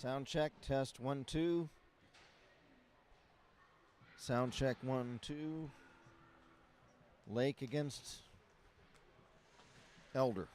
Sound check, test 1 2. Sound check 1 2. Lake against Elder.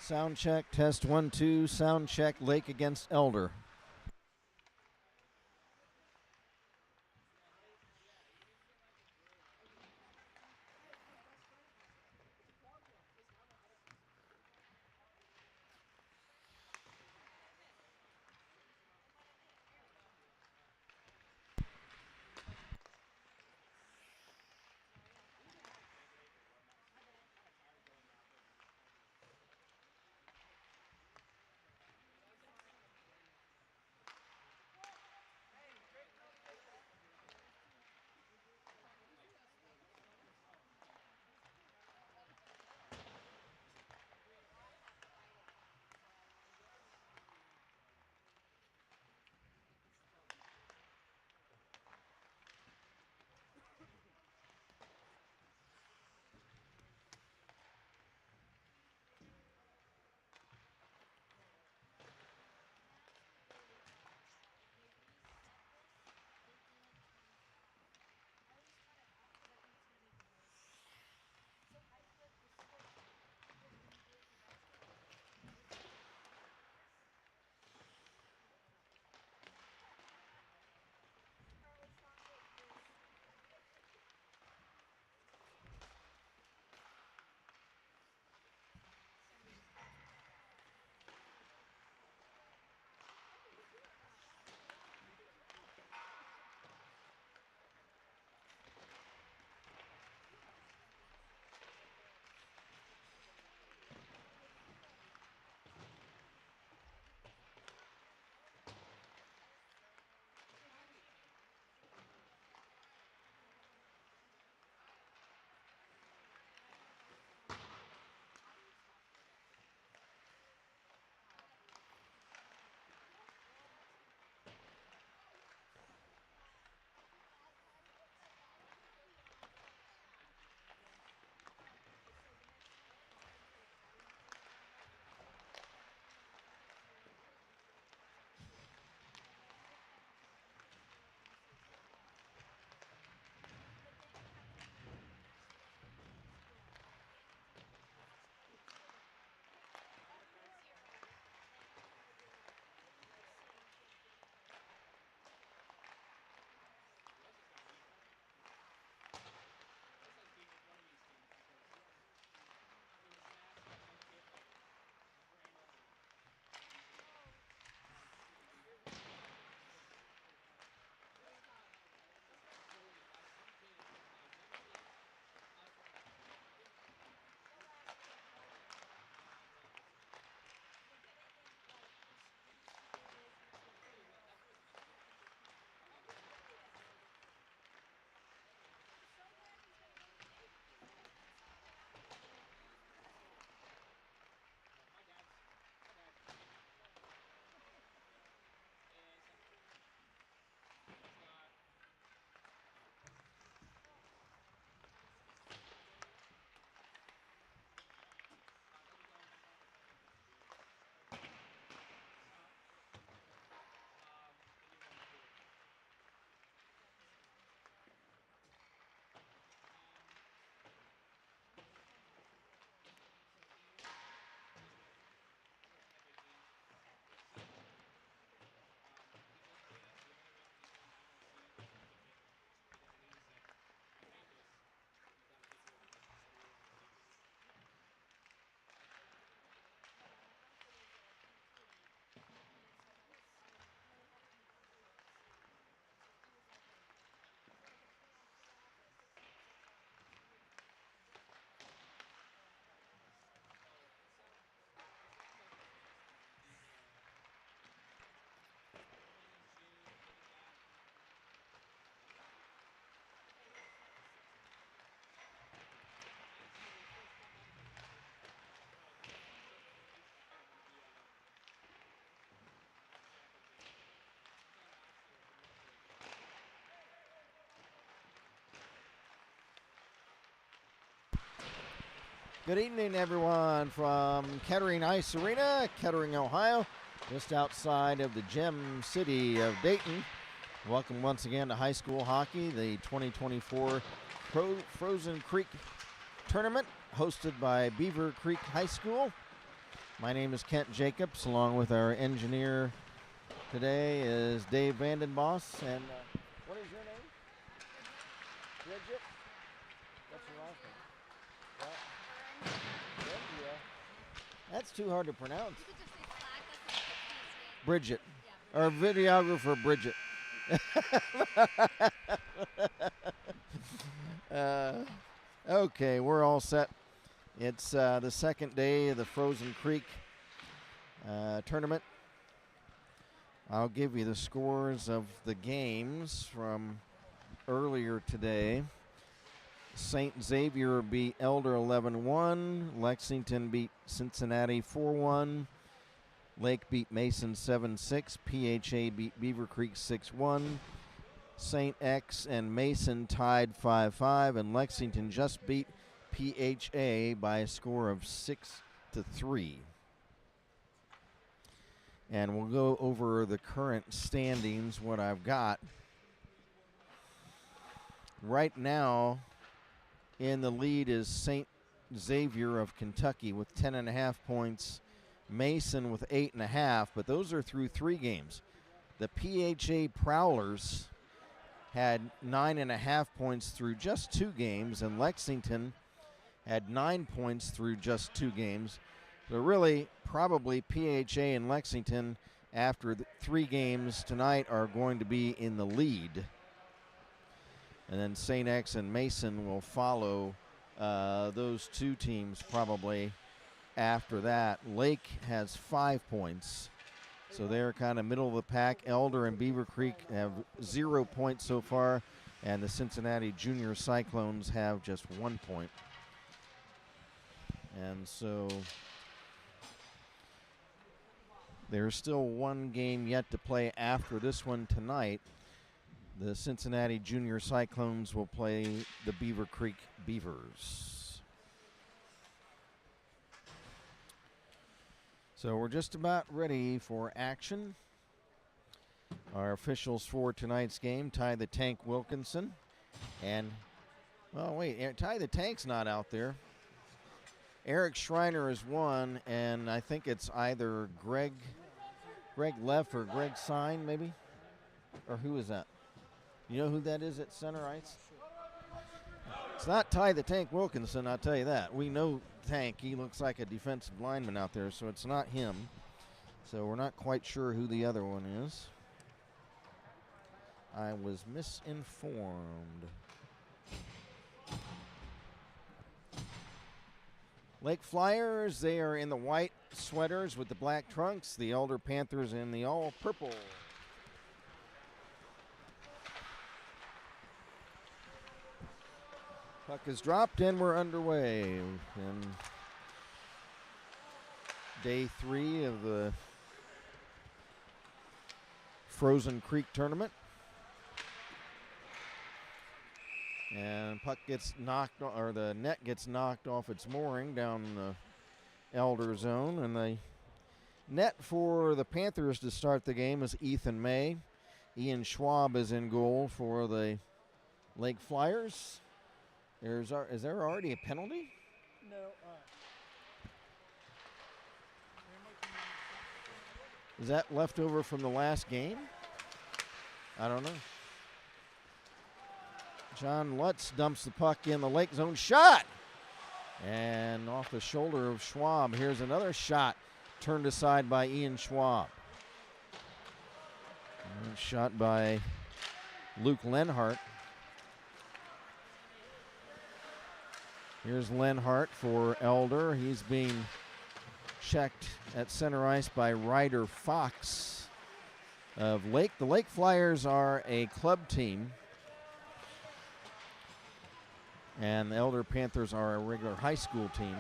Sound check, test 1 2. Sound check, Lake against Elder. Good evening, everyone, from Kettering Ice Arena, Kettering, Ohio, just outside of the gem city of Dayton. Welcome once again to high school hockey, the 2024 Frozen Creek Tournament, hosted by Beavercreek High School. My name is Kent Jacobs, along with our engineer today is Dave Vandenboss. And what is your name? Bridget? What's your last name? That's too hard to pronounce. You could just say Slack, Bridget. Yeah. Our videographer, Bridget. Okay, we're all set. It's the second day of the Frozen Creek tournament. I'll give you the scores of the games from earlier today. St. Xavier beat Elder 11-1. Lexington beat Cincinnati 4-1. Lake beat Mason 7-6. PHA beat Beavercreek 6-1. St. X and Mason tied 5-5. And Lexington just beat PHA by a score of 6-3. And we'll go over the current standings, what I've got. Right now, in the lead is St. Xavier of Kentucky with 10.5 points. Mason with 8.5, but those are through 3 games. The PHA Prowlers had 9.5 points through just 2 games, and Lexington had 9 points through just 2 games. So really, probably PHA and Lexington, after the 3 games tonight, are going to be in the lead. And then St. X and Mason will follow those 2 teams probably after that. Lake has 5 points, so they're kind of middle of the pack. Elder and Beavercreek have 0 points so far, and the Cincinnati Junior Cyclones have just 1 point. And so there's still 1 game yet to play after this one tonight. The Cincinnati Junior Cyclones will play the Beavercreek Beavers. So we're just about ready for action. Our officials for tonight's game, Ty the Tank Wilkinson. And, well, wait, Ty the Tank's not out there. Eric Schreiner is 1, and I think it's either Greg Leff or Greg Sign, maybe? Or who is that? You know who that is at center ice? It's not Ty the Tank Wilkinson, I'll tell you that. We know Tank. He looks like a defensive lineman out there, so it's not him. So we're not quite sure who the other one is. I was misinformed. Lake Flyers, they are in the white sweaters with the black trunks. The Elder Panthers in the all purple. Puck is dropped and we're underway in day 3 of the Frozen Creek tournament. And puck gets knocked, or the net gets knocked off its mooring down the Elder zone. And the net for the Panthers to start the game is Ethan May. Ian Schwab is in goal for the Lake Flyers. Is there already a penalty? No. Is that left over from the last game? I don't know. John Lutz dumps the puck in the Lake zone. Shot! And off the shoulder of Schwab. Here's another shot turned aside by Ian Schwab. And shot by Luke Lenhart. Here's Lenhart for Elder. He's being checked at center ice by Ryder Fox of Lake. The Lake Flyers are a club team, and the Elder Panthers are a regular high school team.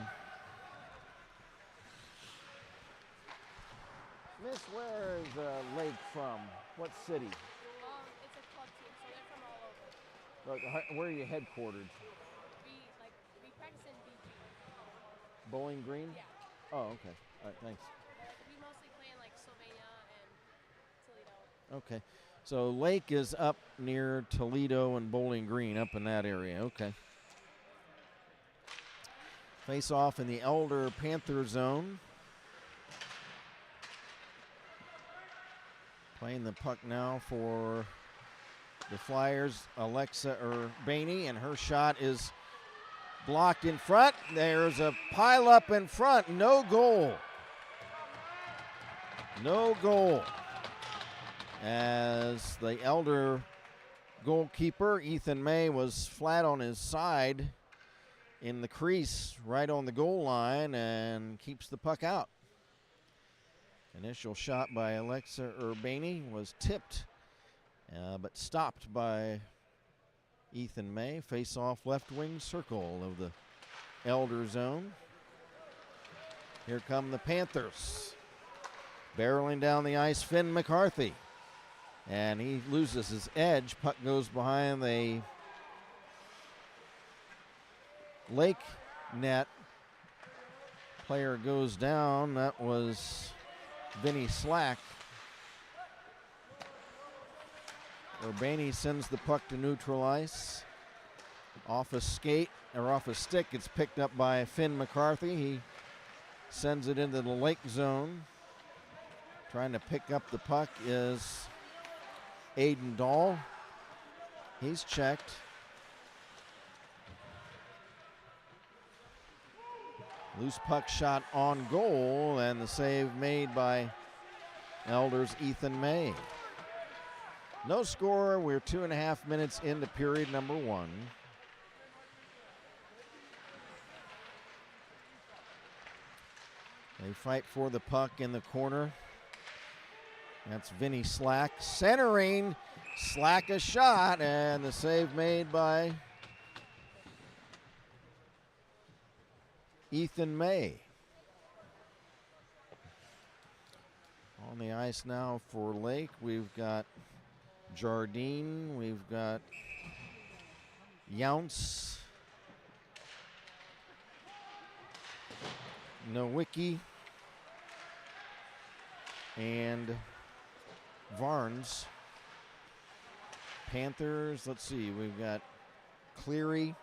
Miss, where is Lake from? What city? It's a club team, so they're from all over. Where are you headquartered? We practice in BG. Bowling Green? Yeah. Oh, okay. All right, thanks. We mostly play in like Sylvania and Toledo. Okay. So Lake is up near Toledo and Bowling Green, up in that area. Okay. Face off in the Elder Panther zone. Playing the puck now for the Flyers, Alexa Urbaney, and her shot is blocked in front. There's a pile up in front. No goal. No goal. As the Elder goalkeeper, Ethan May, was flat on his side in the crease right on the goal line and keeps the puck out. Initial shot by Alexa Urbaney was tipped, but stopped by Ethan May. Face off left wing circle of the Elder zone. Here come the Panthers. Barreling down the ice, Finn McCarthy. And he loses his edge. Puck goes behind the Lake net. Player goes down. That was Vinny Slack. Urbaney sends the puck to neutral ice. Off a skate, or off a stick, it's picked up by Finn McCarthy. He sends it into the Lake zone. Trying to pick up the puck is Aiden Dahl. He's checked. Loose puck shot on goal, and the save made by Elder's Ethan May. No score. We're 2.5 minutes into period number 1. They fight for the puck in the corner. That's Vinny Slack. Centering. Slack a shot, and the save made by Ethan May. On the ice now for Lake, we've got Jardine, we've got Younce, Nowicki, and Varnes. Panthers, let's see, we've got Cleary,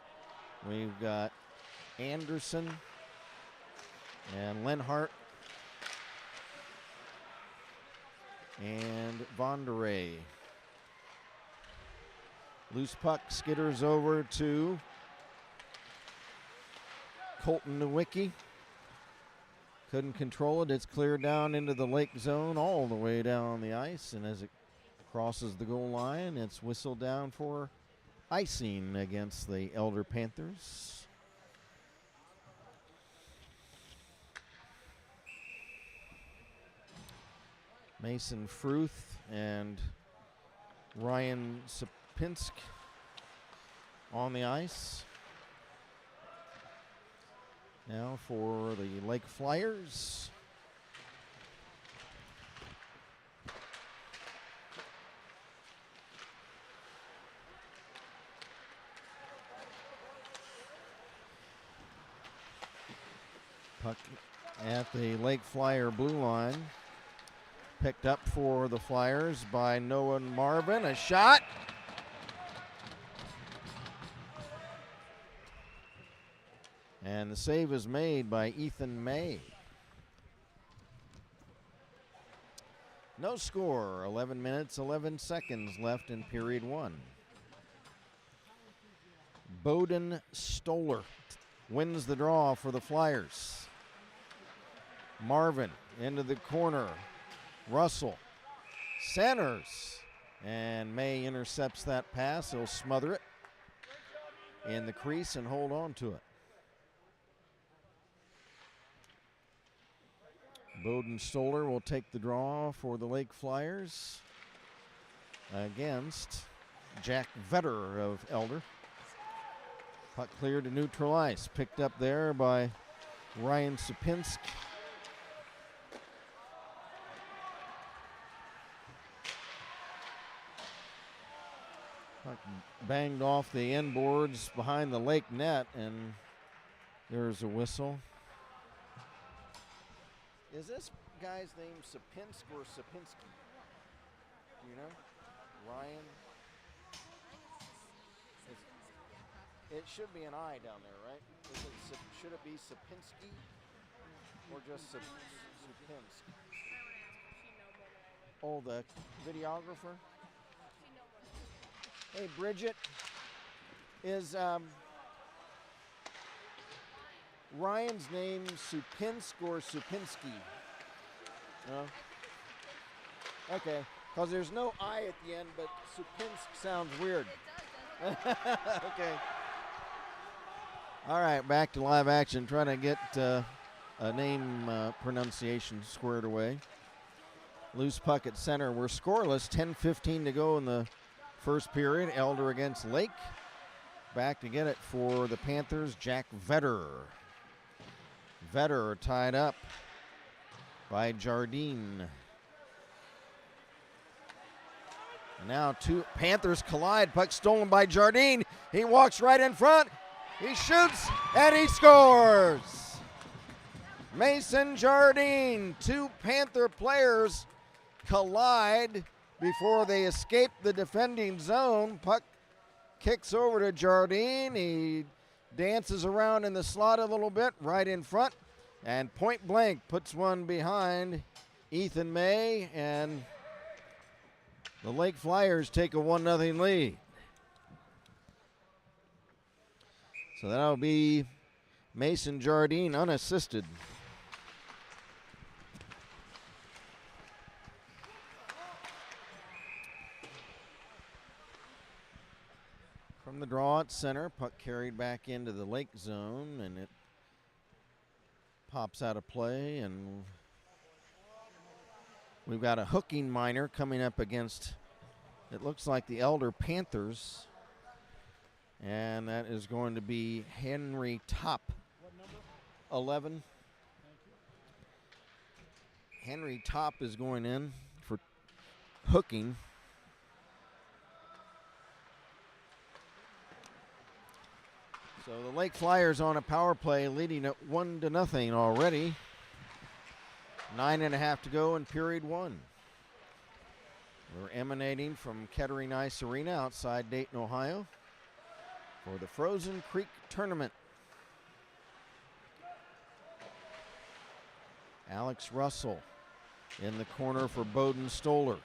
we've got Anderson, and Lenhart, and Vonderay. Loose puck skitters over to Colton Nowicki. Couldn't control it. It's cleared down into the Lake zone all the way down the ice, and as it crosses the goal line, it's whistled down for icing against the Elder Panthers. Mason Fruth and Ryan Sapinsk on the ice. Now for the Lake Flyers. Puck at the Lake Flyer blue line. Picked up for the Flyers by Noah Marvin. A shot. And the save is made by Ethan May. No score. 11 minutes, 11 seconds left in period 1. Bowden Stoller wins the draw for the Flyers. Marvin into the corner. Russell centers, and May intercepts that pass. He'll smother it in the crease and hold on to it. Bowden Stoller will take the draw for the Lake Flyers against Jack Vetter of Elder. Puck cleared to neutral ice. Picked up there by Ryan Sapinsk. Puck banged off the end boards behind the Lake net, and there's a whistle. Is this guy's name Sapinsk or Sapinski? Do you know? Ryan? It should be an I down there, right? Should it be Sapinski or just Sapinsk? Oh, the videographer? Hey, Bridget, is Ryan's name Supinsk or Supinski? No? Okay, because there's no I at the end, but Supinsk sounds weird. Okay. All right, back to live action, trying to get a name pronunciation squared away. Loose puck at center. We're scoreless, 10:15 to go in the first period. Elder against Lake. Back to get it for the Panthers, Jack Vetter. Vetter tied up by Jardine. Now two Panthers collide. Puck stolen by Jardine. He walks right in front. He shoots and he scores. Mason Jardine. Two Panther players collide before they escape the defending zone. Puck kicks over to Jardine. He dances around in the slot a little bit, right in front, and point blank puts one behind Ethan May, and the Lake Flyers take a 1-0 lead. So that'll be Mason Jardine unassisted. From the draw at center, puck carried back into the Lake zone, and it pops out of play, and we've got a hooking minor coming up against, it looks like, the Elder Panthers, and that is going to be Henry Top. What number? 11. Thank you. Henry Top is going in for hooking. So the Lake Flyers on a power play, leading at 1-0 already. 9.5 to go in period one. We're emanating from Kettering Ice Arena outside Dayton, Ohio, for the Frozen Creek Tournament. Alex Russell in the corner for Bowden Stoller.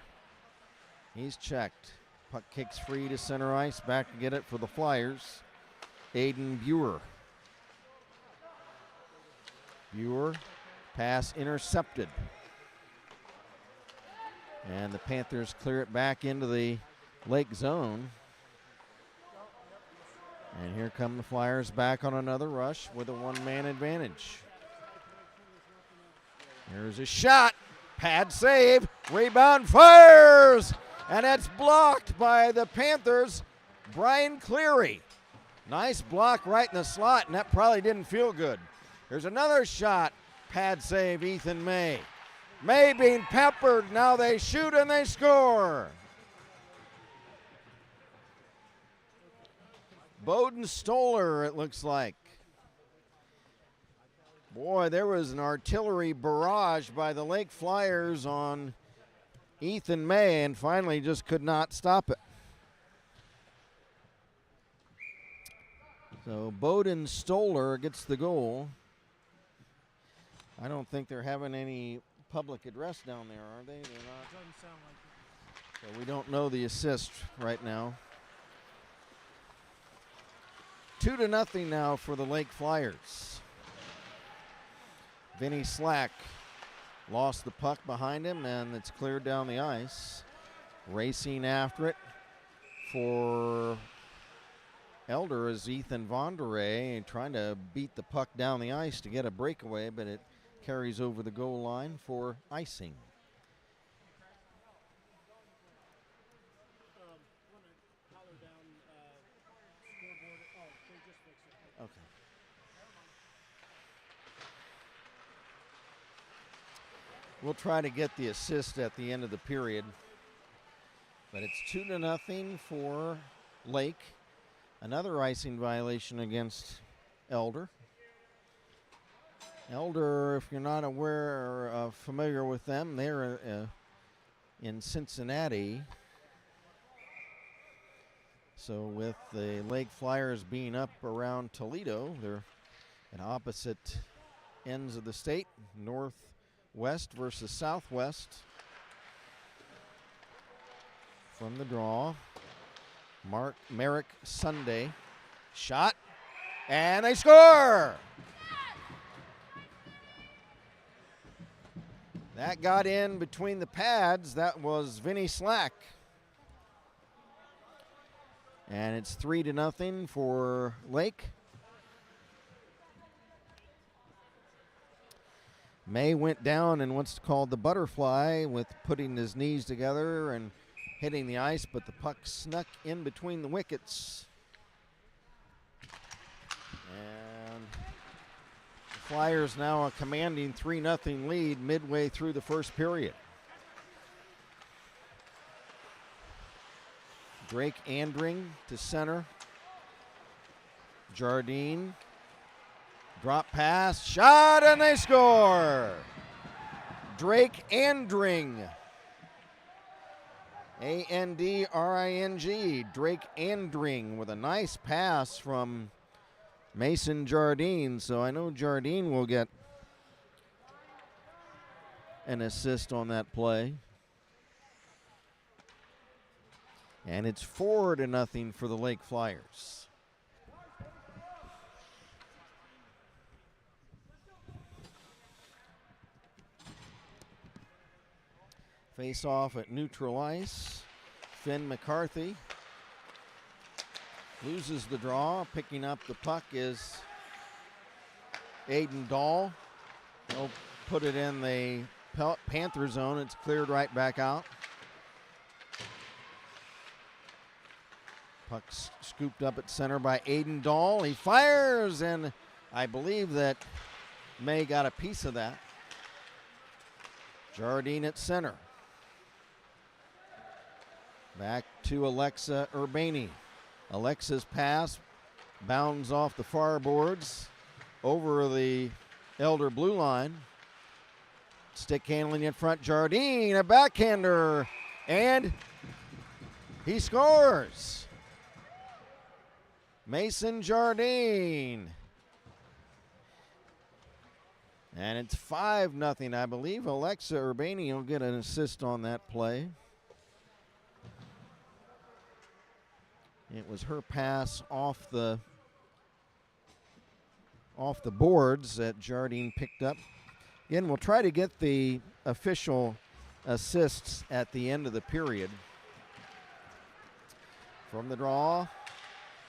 He's checked. Puck kicks free to center ice. Back to get it for the Flyers. Aiden Buer. Buer, pass intercepted. And the Panthers clear it back into the Lake zone. And here come the Flyers back on another rush with a one-man advantage. Here's a shot. Pad save. Rebound fires. And it's blocked by the Panthers, Brian Cleary. Nice block right in the slot, and that probably didn't feel good. There's another shot. Pad save, Ethan May. May being peppered. Now they shoot and they score. Bowden Stoller, it looks like. Boy, there was an artillery barrage by the Lake Flyers on Ethan May, and finally just could not stop it. So Bowden Stoller gets the goal. I don't think they're having any public address down there, are they? They're not. Doesn't sound like it. So we don't know the assist right now. 2-0 now for the Lake Flyers. Vinny Slack lost the puck behind him, and it's cleared down the ice. Racing after it for Elder is Ethan Vonderay, trying to beat the puck down the ice to get a breakaway, but it carries over the goal line for icing. Want to holler down scoreboard? Oh, they just fixed it. Okay. We'll try to get the assist at the end of the period. But it's 2-0 for Lake. Another icing violation against Elder. Elder, if you're not aware or familiar with them, they're in Cincinnati. So with the Lake Flyers being up around Toledo, they're at opposite ends of the state, northwest versus southwest. From the draw, Merrick Sunday, shot, and they score! That got in between the pads. That was Vinny Slack. And it's 3-0 for Lake. May went down in what's called the butterfly with putting his knees together and hitting the ice, but the puck snuck in between the wickets. And the Flyers now a commanding 3-0 lead midway through the first period. Drake Andring to center. Jardine. Drop pass, shot, and they score! Drake Andring. A-N-D-R-I-N-G. Drake Andring with a nice pass from Mason Jardine. So I know Jardine will get an assist on that play. And it's 4-0 for the Lake Flyers. Face off at neutral ice. Finn McCarthy loses the draw. Picking up the puck is Aiden Dahl. He'll put it in the Panther zone. It's cleared right back out. Puck scooped up at center by Aiden Dahl. He fires, and I believe that May got a piece of that. Jardine at center. Back to Alexa Urbani. Alexa's pass bounds off the far boards over the Elder blue line. Stick handling in front, Jardine, a backhander, and he scores. Mason Jardine. And it's 5-0, I believe. Alexa Urbani will get an assist on that play. It was her pass off the boards that Jardine picked up. Again, we'll try to get the official assists at the end of the period. From the draw,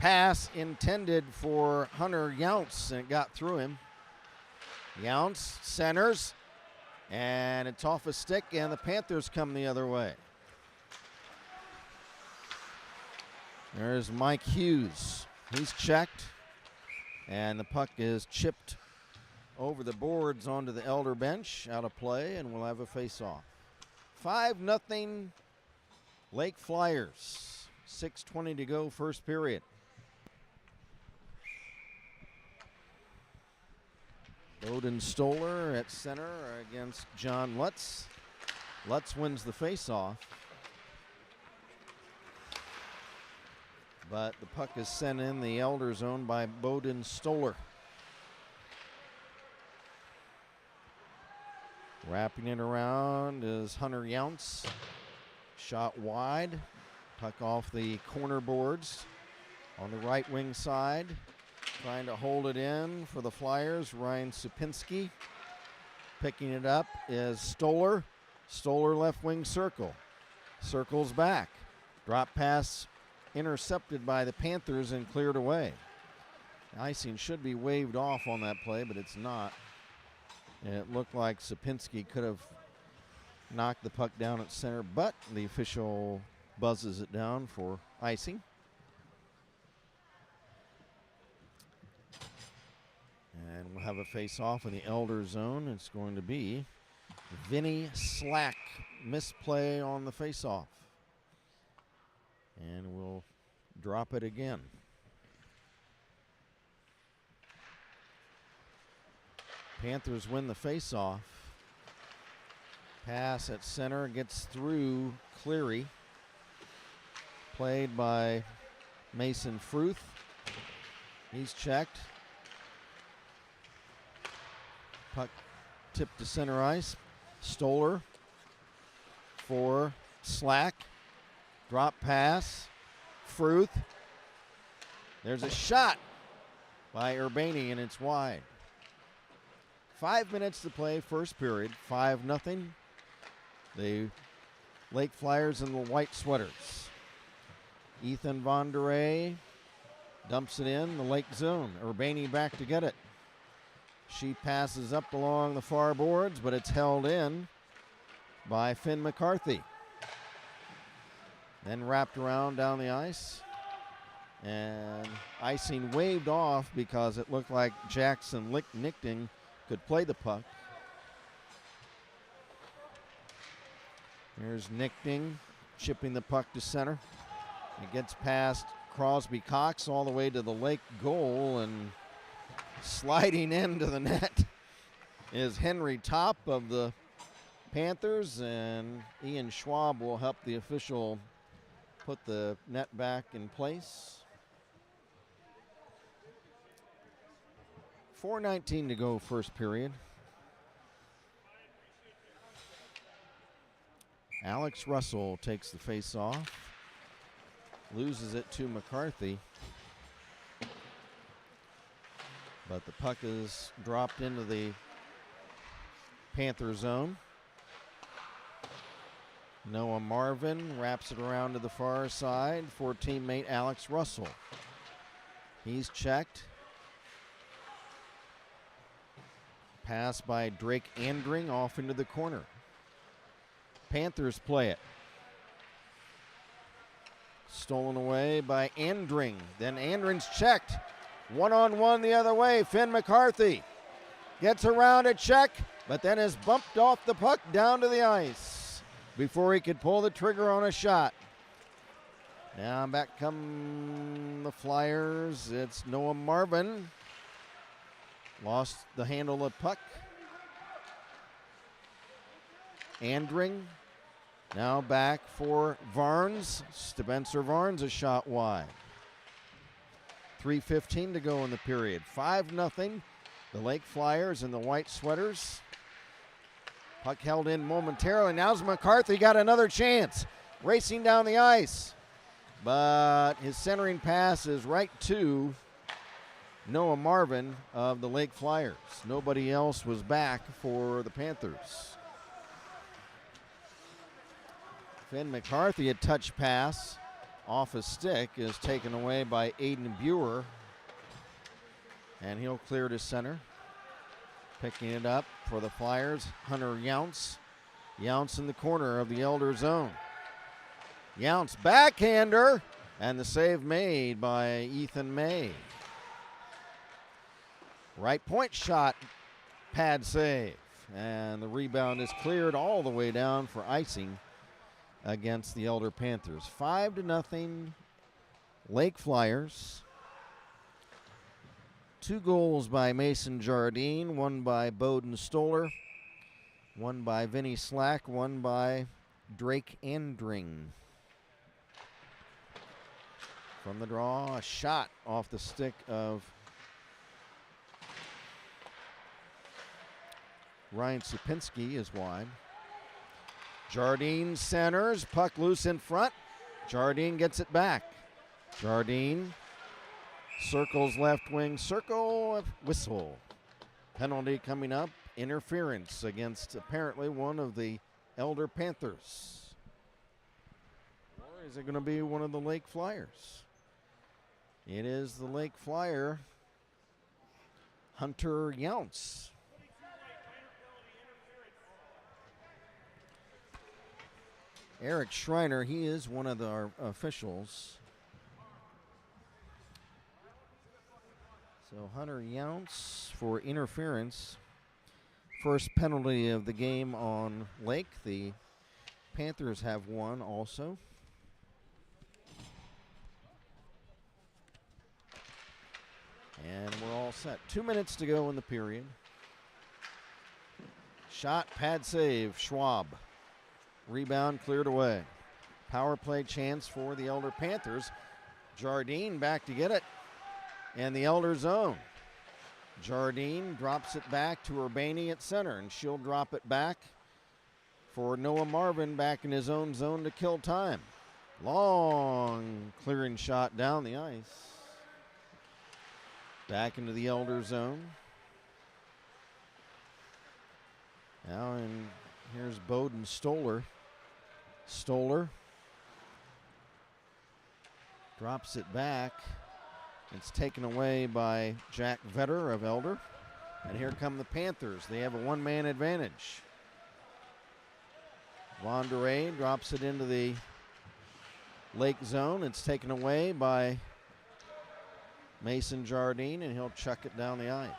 pass intended for Hunter Younts, and it got through him. Younts centers, and it's off a stick, and the Panthers come the other way. There's Mike Hughes. He's checked, and the puck is chipped over the boards onto the Elder bench, out of play, and we'll have a face-off. 5-0 Lake Flyers. 6:20 to go, first period. Bowden Stoller at center against John Lutz. Lutz wins the face-off. But the puck is sent in the Elder zone by Bowden Stoller. Wrapping it around is Hunter Younts. Shot wide. Puck off the corner boards on the right wing side. Trying to hold it in for the Flyers, Ryan Supinski. Picking it up is Stoller. Stoller left wing circle. Circles back. Drop pass intercepted by the Panthers and cleared away. Icing should be waved off on that play, but it's not. And it looked like Supinski could have knocked the puck down at center, but the official buzzes it down for icing. And we'll have a face-off in the Elder zone. It's going to be Vinny Slack. Misplay on the face-off. And we'll drop it again. Panthers win the faceoff. Pass at center gets through Cleary. Played by Mason Fruth. He's checked. Puck tipped to center ice. Stoller for Slack. Drop pass. Fruth. There's a shot by Urbani, and it's wide. 5 minutes to play, first period. 5-0. The Lake Flyers in the white sweaters. Ethan Von Der Ray dumps it in the Lake zone. Urbani back to get it. She passes up along the far boards, but it's held in by Finn McCarthy. Then wrapped around down the ice. And icing waved off because it looked like Jackson Nichting could play the puck. Here's Nichting chipping the puck to center. It gets past Crosby Cox all the way to the Lake goal, and sliding into the net is Henry Top of the Panthers, and Ian Schwab will help the official put the net back in place. 4:19 to go, first period. Alex Russell takes the face-off, loses it to McCarthy, but the puck is dropped into the Panther zone. Noah Marvin wraps it around to the far side for teammate Alex Russell. He's checked. Pass by Drake Andring off into the corner. Panthers play it. Stolen away by Andring. Then Andring's checked. One-on-one the other way. Finn McCarthy gets around a check, but then is bumped off the puck down to the ice before he could pull the trigger on a shot. Now back come the Flyers. It's Noah Marvin. Lost the handle of puck. Andring now back for Varnes. Spencer Varnes a shot wide. 3:15 to go in the period. 5-0. The Lake Flyers in the white sweaters. Puck held in momentarily. Now's McCarthy got another chance. Racing down the ice. But his centering pass is right to Noah Marvin of the Lake Flyers. Nobody else was back for the Panthers. Finn McCarthy, a touch pass off a stick, is taken away by Aiden Buer. And he'll clear to center. Picking it up for the Flyers, Hunter Younce. Younce in the corner of the Elder zone. Younce backhander, and the save made by Ethan May. Right point shot, pad save. And the rebound is cleared all the way down for icing against the Elder Panthers. 5-0 Lake Flyers. 2 goals by Mason Jardine, one by Bowden Stoller, one by Vinny Slack, one by Drake Andring. From the draw, a shot off the stick of Ryan Supinski is wide. Jardine centers, puck loose in front. Jardine gets it back. Jardine circles left wing circle, whistle. Penalty coming up, interference against apparently one of the Elder Panthers. Or is it going to be one of the Lake Flyers? It is the Lake Flyer, Hunter Younce. Eric Schreiner, he is one of our officials. So Hunter Younce for interference. First penalty of the game on Lake. The Panthers have one also. And we're all set. 2 minutes to go in the period. Shot, pad save, Schwab. Rebound cleared away. Power play chance for the Elder Panthers. Jardine back to get it. And the Elder zone. Jardine drops it back to Urbani at center, and she'll drop it back for Noah Marvin back in his own zone to kill time. Long clearing shot down the ice. Back into the Elder zone. Now, and here's Bowden Stoller. Stoller drops it back. It's taken away by Jack Vetter of Elder. And here come the Panthers. They have a one-man advantage. Wanderay drops it into the Lake zone. It's taken away by Mason Jardine, and he'll chuck it down the ice.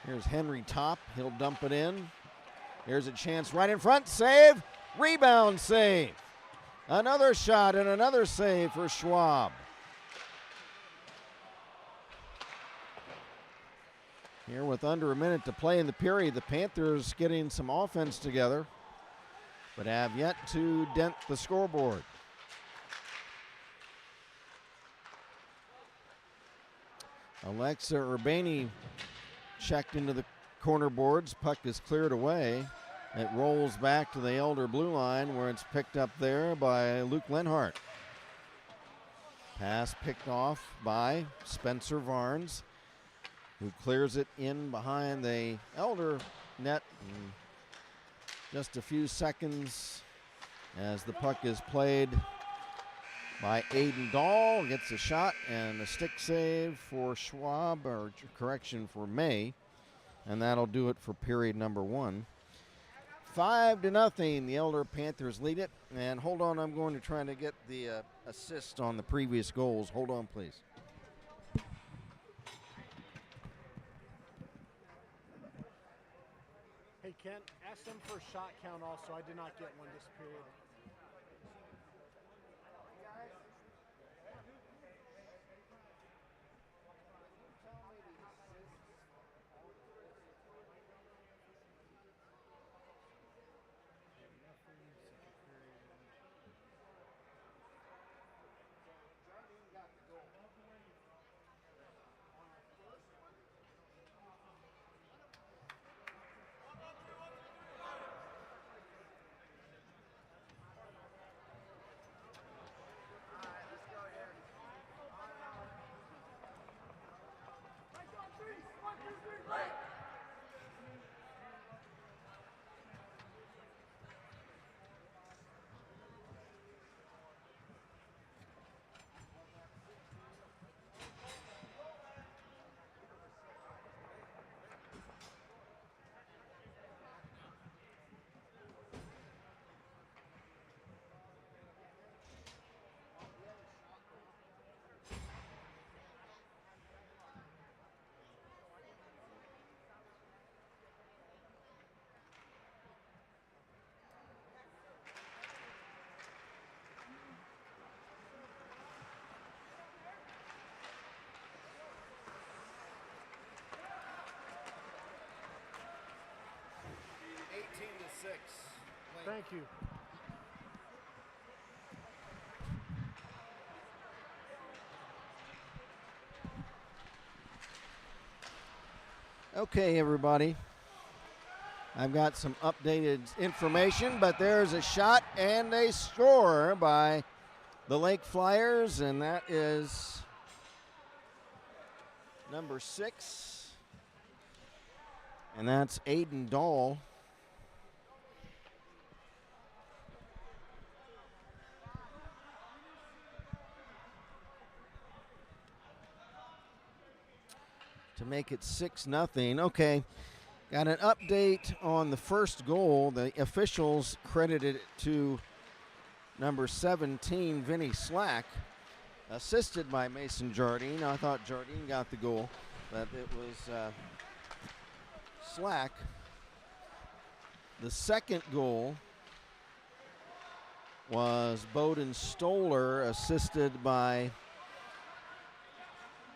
Here's Henry Top. He'll dump it in. Here's a chance right in front. Save. Rebound save. Another shot and another save for Schwab. Here with under a minute to play in the period, the Panthers getting some offense together, but have yet to dent the scoreboard. Alexa Urbani checked into the corner boards. Puck is cleared away. It rolls back to the Elder blue line where it's picked up there by Luke Lenhart. Pass picked off by Spencer Varnes, who clears it in behind the Elder net in just a few seconds as the puck is played by Aiden Dahl. Gets a shot and a stick save for Schwab, or correction, for May. And that'll do it for period number one. 5-0, the Elder Panthers lead it. And hold on, I'm going to try to get the assist on the previous goals. Hold on, please. Hey, Kent, ask them for a shot count also. I did not get one this period. Thank you. Okay, everybody. I've got some updated information, but there's a shot and a score by the Lake Flyers, and that is number 6. And that's Aiden Dahl. To make it 6-0. Okay, got an update on the first goal. The officials credited it to number 17, Vinny Slack, assisted by Mason Jardine. I thought Jardine got the goal, but it was Slack. The second goal was Bowden Stoller, assisted by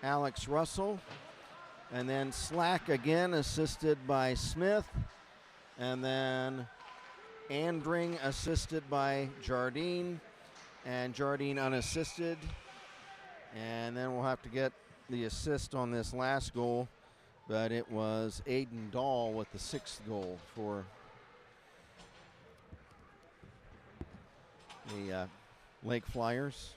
Alex Russell. And then Slack again, assisted by Smith. And then Andring assisted by Jardine. And Jardine unassisted. And then we'll have to get the assist on this last goal. But it was Aiden Dahl with the 6th goal for the Lake Flyers.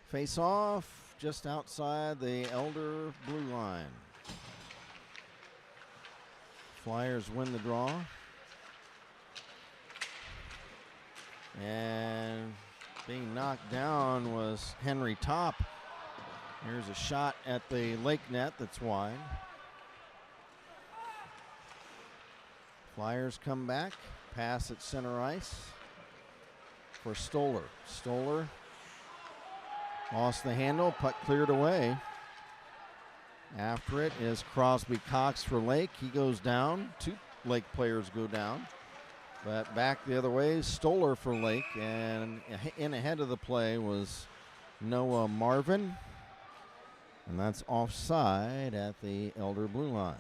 Face off just outside the Elder blue line. Flyers win the draw. And being knocked down was Henry Top. Here's a shot at the Lake net that's wide. Flyers come back. Pass at center ice for Stoller. Stoller lost the handle. Puck cleared away. After it is Crosby Cox for Lake. He goes down. 2 Lake players go down. But back the other way, Stoller for Lake. And in ahead of the play was Noah Marvin. And that's offside at the Elder blue line.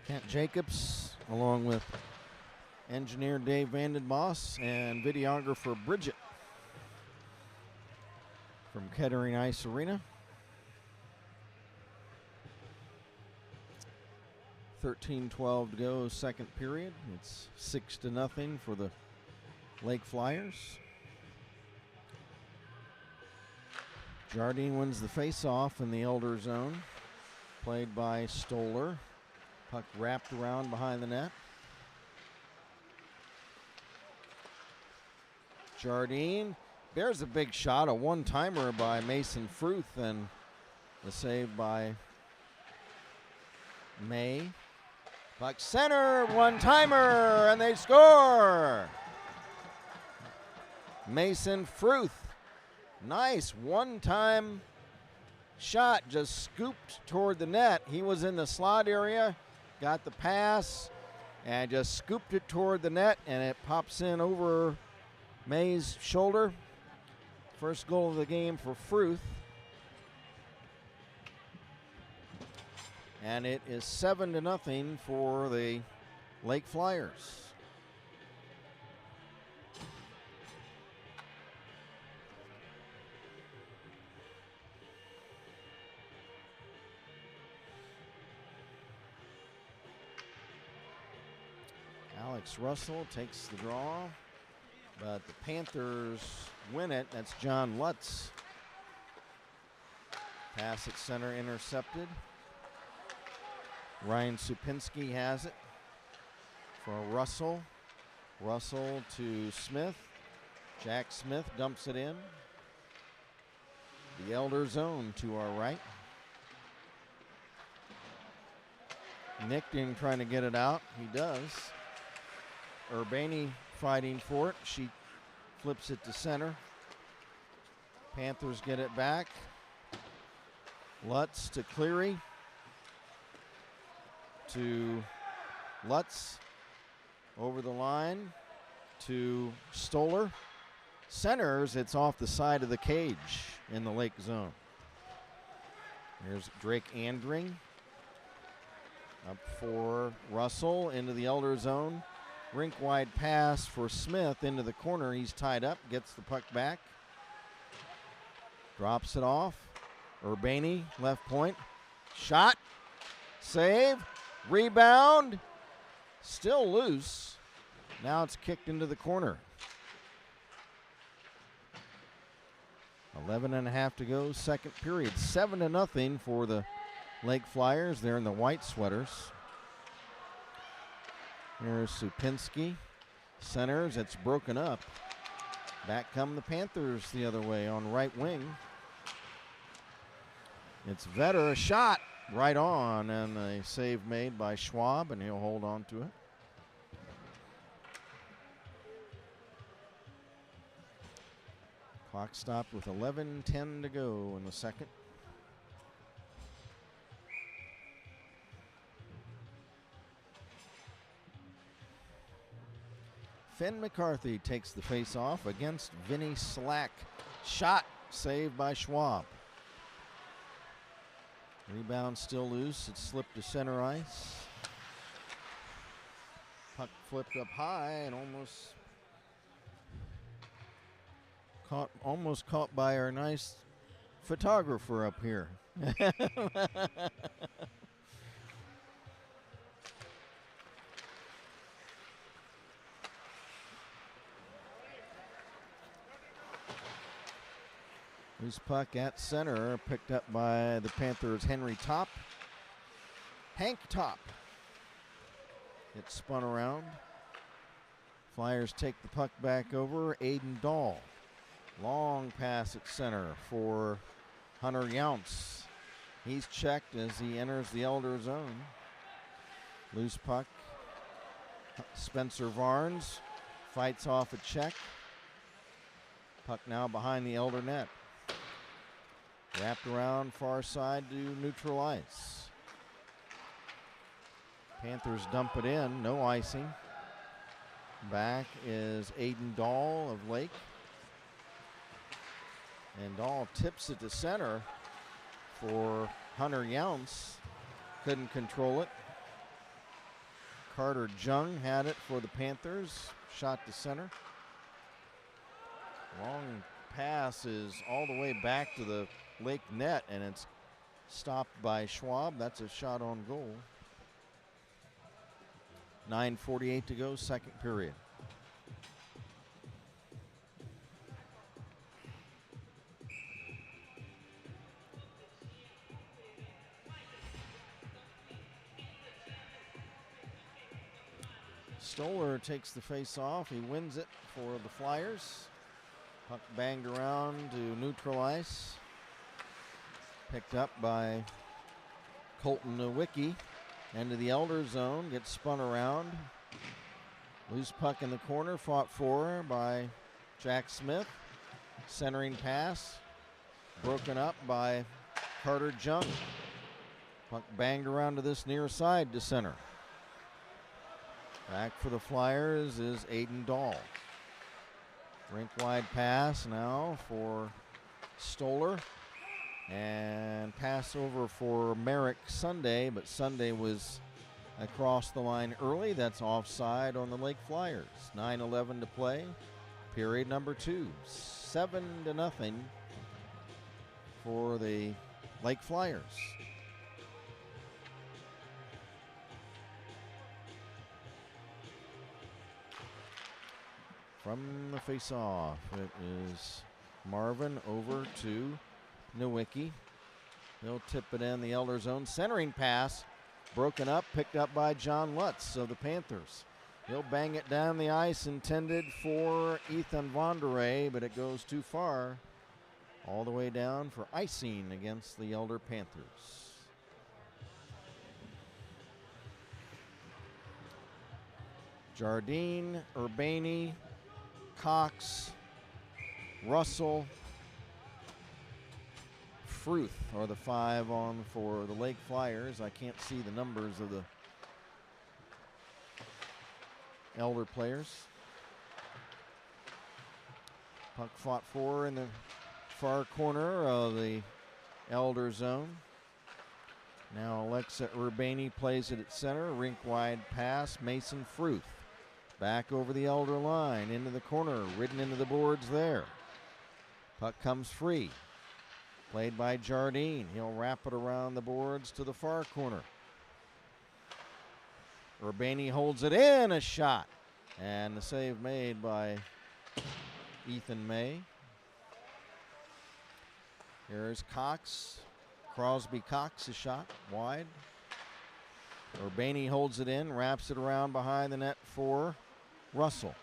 Kent Jacobs, along with engineer Dave Vandenboss and videographer Bridget from Kettering Ice Arena. 13-12 to go, second period. It's 6-0 for the Lake Flyers. Jardine wins the face-off in the Elder zone, played by Stoller. Puck wrapped around behind the net. Jardine bears a big shot, a one-timer by Mason Fruth, and the save by May. Puck center, one-timer, and they score! Mason Fruth, nice one-time shot, just scooped toward the net. He was in the slot area, got the pass, and just scooped it toward the net, and it pops in over May's shoulder. First goal of the game for Fruth. And it is 7-0 for the Lake Flyers. Alex Russell takes the draw, but the Panthers win it. That's John Lutz. Pass at center intercepted. Ryan Supinski has it for Russell. Russell to Smith. Jack Smith dumps it in. The Elder zone to our right. Nickting trying to get it out. He does. Urbani fighting for it. She flips it to center. Panthers get it back. Lutz to Cleary. To Lutz. Over the line to Stoller. Centers, it's off the side of the cage in the Lake zone. Here's Drake Andring. Up for Russell into the Elder zone. Rink wide pass for Smith into the corner. He's tied up, gets the puck back. Drops it off. Urbani, left point. Shot. Save. Rebound. Still loose. Now it's kicked into the corner. 11:30 to go, second period. 7-0 for the Lake Flyers. They're in the white sweaters. Here's Supinski. Centers, it's broken up. Back come the Panthers the other way on right wing. It's Vetter, a shot right on, and a save made by Schwab, and he'll hold on to it. Clock stopped with 11:10 to go in the second. Finn McCarthy takes the face-off against Vinny Slack. Shot saved by Schwab. Rebound still loose. It slipped to center ice. Puck flipped up high and almost caught by our nice photographer up here. Loose puck at center, picked up by the Panthers' Henry Top. Hank Top. It's spun around. Flyers take the puck back over. Aiden Dahl. Long pass at center for Hunter Younce. He's checked as he enters the Elder zone. Loose puck. Spencer Varnes fights off a check. Puck now behind the Elder net. Wrapped around far side to neutral ice. Panthers dump it in, no icing. Back is Aiden Dahl of Lake. And Dahl tips it to center for Hunter Younce. Couldn't control it. Carter Jung had it for the Panthers. Shot to center. Long pass is all the way back to the Lake net, and it's stopped by Schwab. That's a shot on goal. 9:48 to go, second period. Stoller takes the face off. He wins it for the Flyers. Puck banged around to neutral ice. Picked up by Colton Nowicki. Into the Elder zone, gets spun around. Loose puck in the corner, fought for by Jack Smith. Centering pass, broken up by Carter Jung. Puck banged around to this near side to center. Back for the Flyers is Aiden Dahl. Rink-wide pass now for Stoller. And pass over for Merrick Sunday, but Sunday was across the line early. That's offside on the Lake Flyers. 9:11 to play. Period number 2. 7-0 for the Lake Flyers. From the face-off, it is Marvin over to Nowicki. He'll tip it in the Elder zone. Centering pass, broken up, picked up by John Lutz of the Panthers. He'll bang it down the ice, intended for Ethan Vonderay, but it goes too far. All the way down for icing against the Elder Panthers. Jardine, Urbani, Cox, Russell, Fruth are the 5 on for the Lake Flyers. I can't see the numbers of the Elder players. Puck fought for in the far corner of the Elder zone. Now Alexa Urbani plays it at center. Rink-wide pass, Mason Fruth. Back over the Elder line, into the corner, ridden into the boards there. Puck comes free. Played by Jardine. He'll wrap it around the boards to the far corner. Urbani holds it in, a shot. And the save made by Ethan May. Here's Cox. Crosby Cox, a shot wide. Urbani holds it in, wraps it around behind the net for Russell.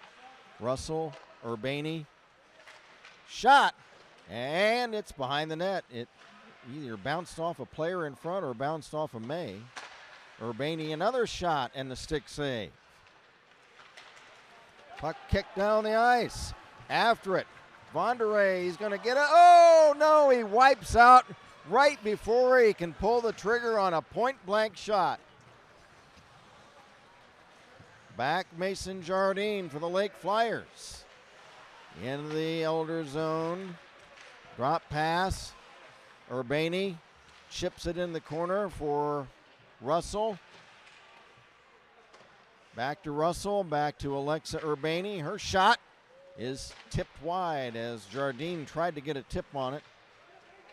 Russell, Urbani, shot. And it's behind the net. It either bounced off a player in front or bounced off of May. Urbani, another shot, and the stick save. Puck kicked down the ice. After it, Vonderay, he's going to get it. Oh, no, he wipes out right before he can pull the trigger on a point-blank shot. Back Mason Jardine for the Lake Flyers. In the Elder zone. Drop pass. Urbani chips it in the corner for Russell. Back to Russell, back to Alexa Urbani. Her shot is tipped wide as Jardine tried to get a tip on it.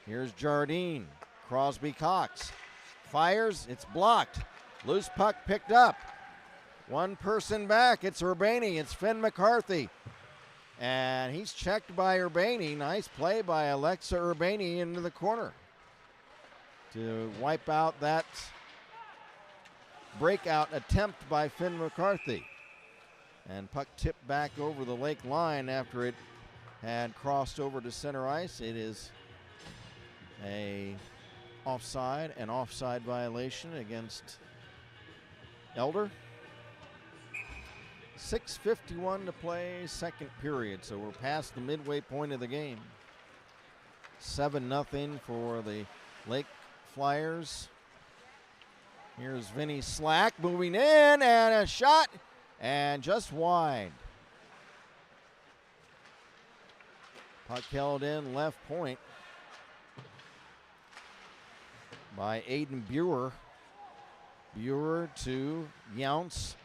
Here's Jardine. Crosby Cox fires, it's blocked. Loose puck picked up. One person back, it's Urbani, it's Finn McCarthy. And he's checked by Urbani. Nice play by Alexa Urbani into the corner to wipe out that breakout attempt by Finn McCarthy. And puck tipped back over the Lake line after it had crossed over to center ice. It is an offside violation against Elder. 6:51 to play, second period, so we're past the midway point of the game. 7-0 for the Lake Flyers. Here's Vinny Slack moving in, and a shot, and just wide. Puck held in left point by Aiden Buer. Buer to Younce.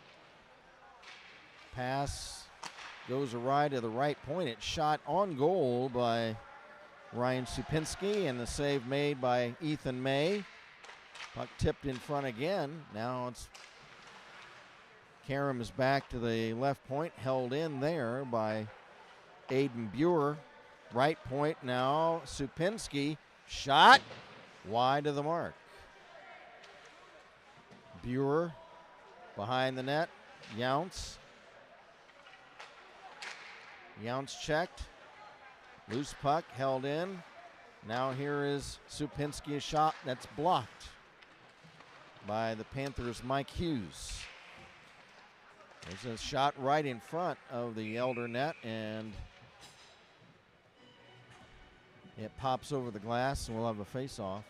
Pass goes awry to the right point. It's shot on goal by Ryan Supinski, and the save made by Ethan May. Puck tipped in front again. Now it's Karam is back to the left point, held in there by Aiden Buer. Right point now, Supinski. Shot wide of the mark. Buer behind the net. Younce. Younce checked. Loose puck held in. Now here is Supinski, a shot that's blocked by the Panthers' Mike Hughes. There's a shot right in front of the Elder net, and it pops over the glass, and we'll have a face-off.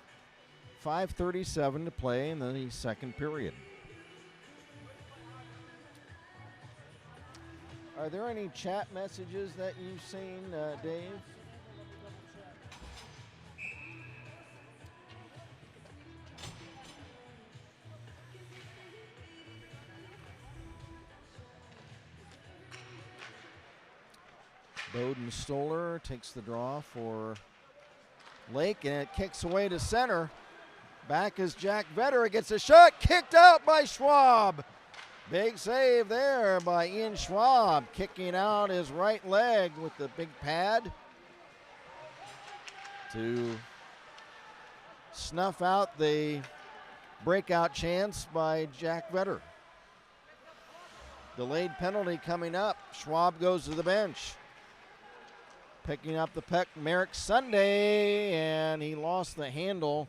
5:37 to play in the second period. Are there any chat messages that you've seen, Dave? Bowden Stoller takes the draw for Lake, and it kicks away to center. Back is Jack Vetter. It gets a shot kicked out by Schwab. Big save there by Ian Schwab, kicking out his right leg with the big pad to snuff out the breakout chance by Jack Vetter. Delayed penalty coming up. Schwab goes to the bench. Picking up the puck, Merrick Sunday, and he lost the handle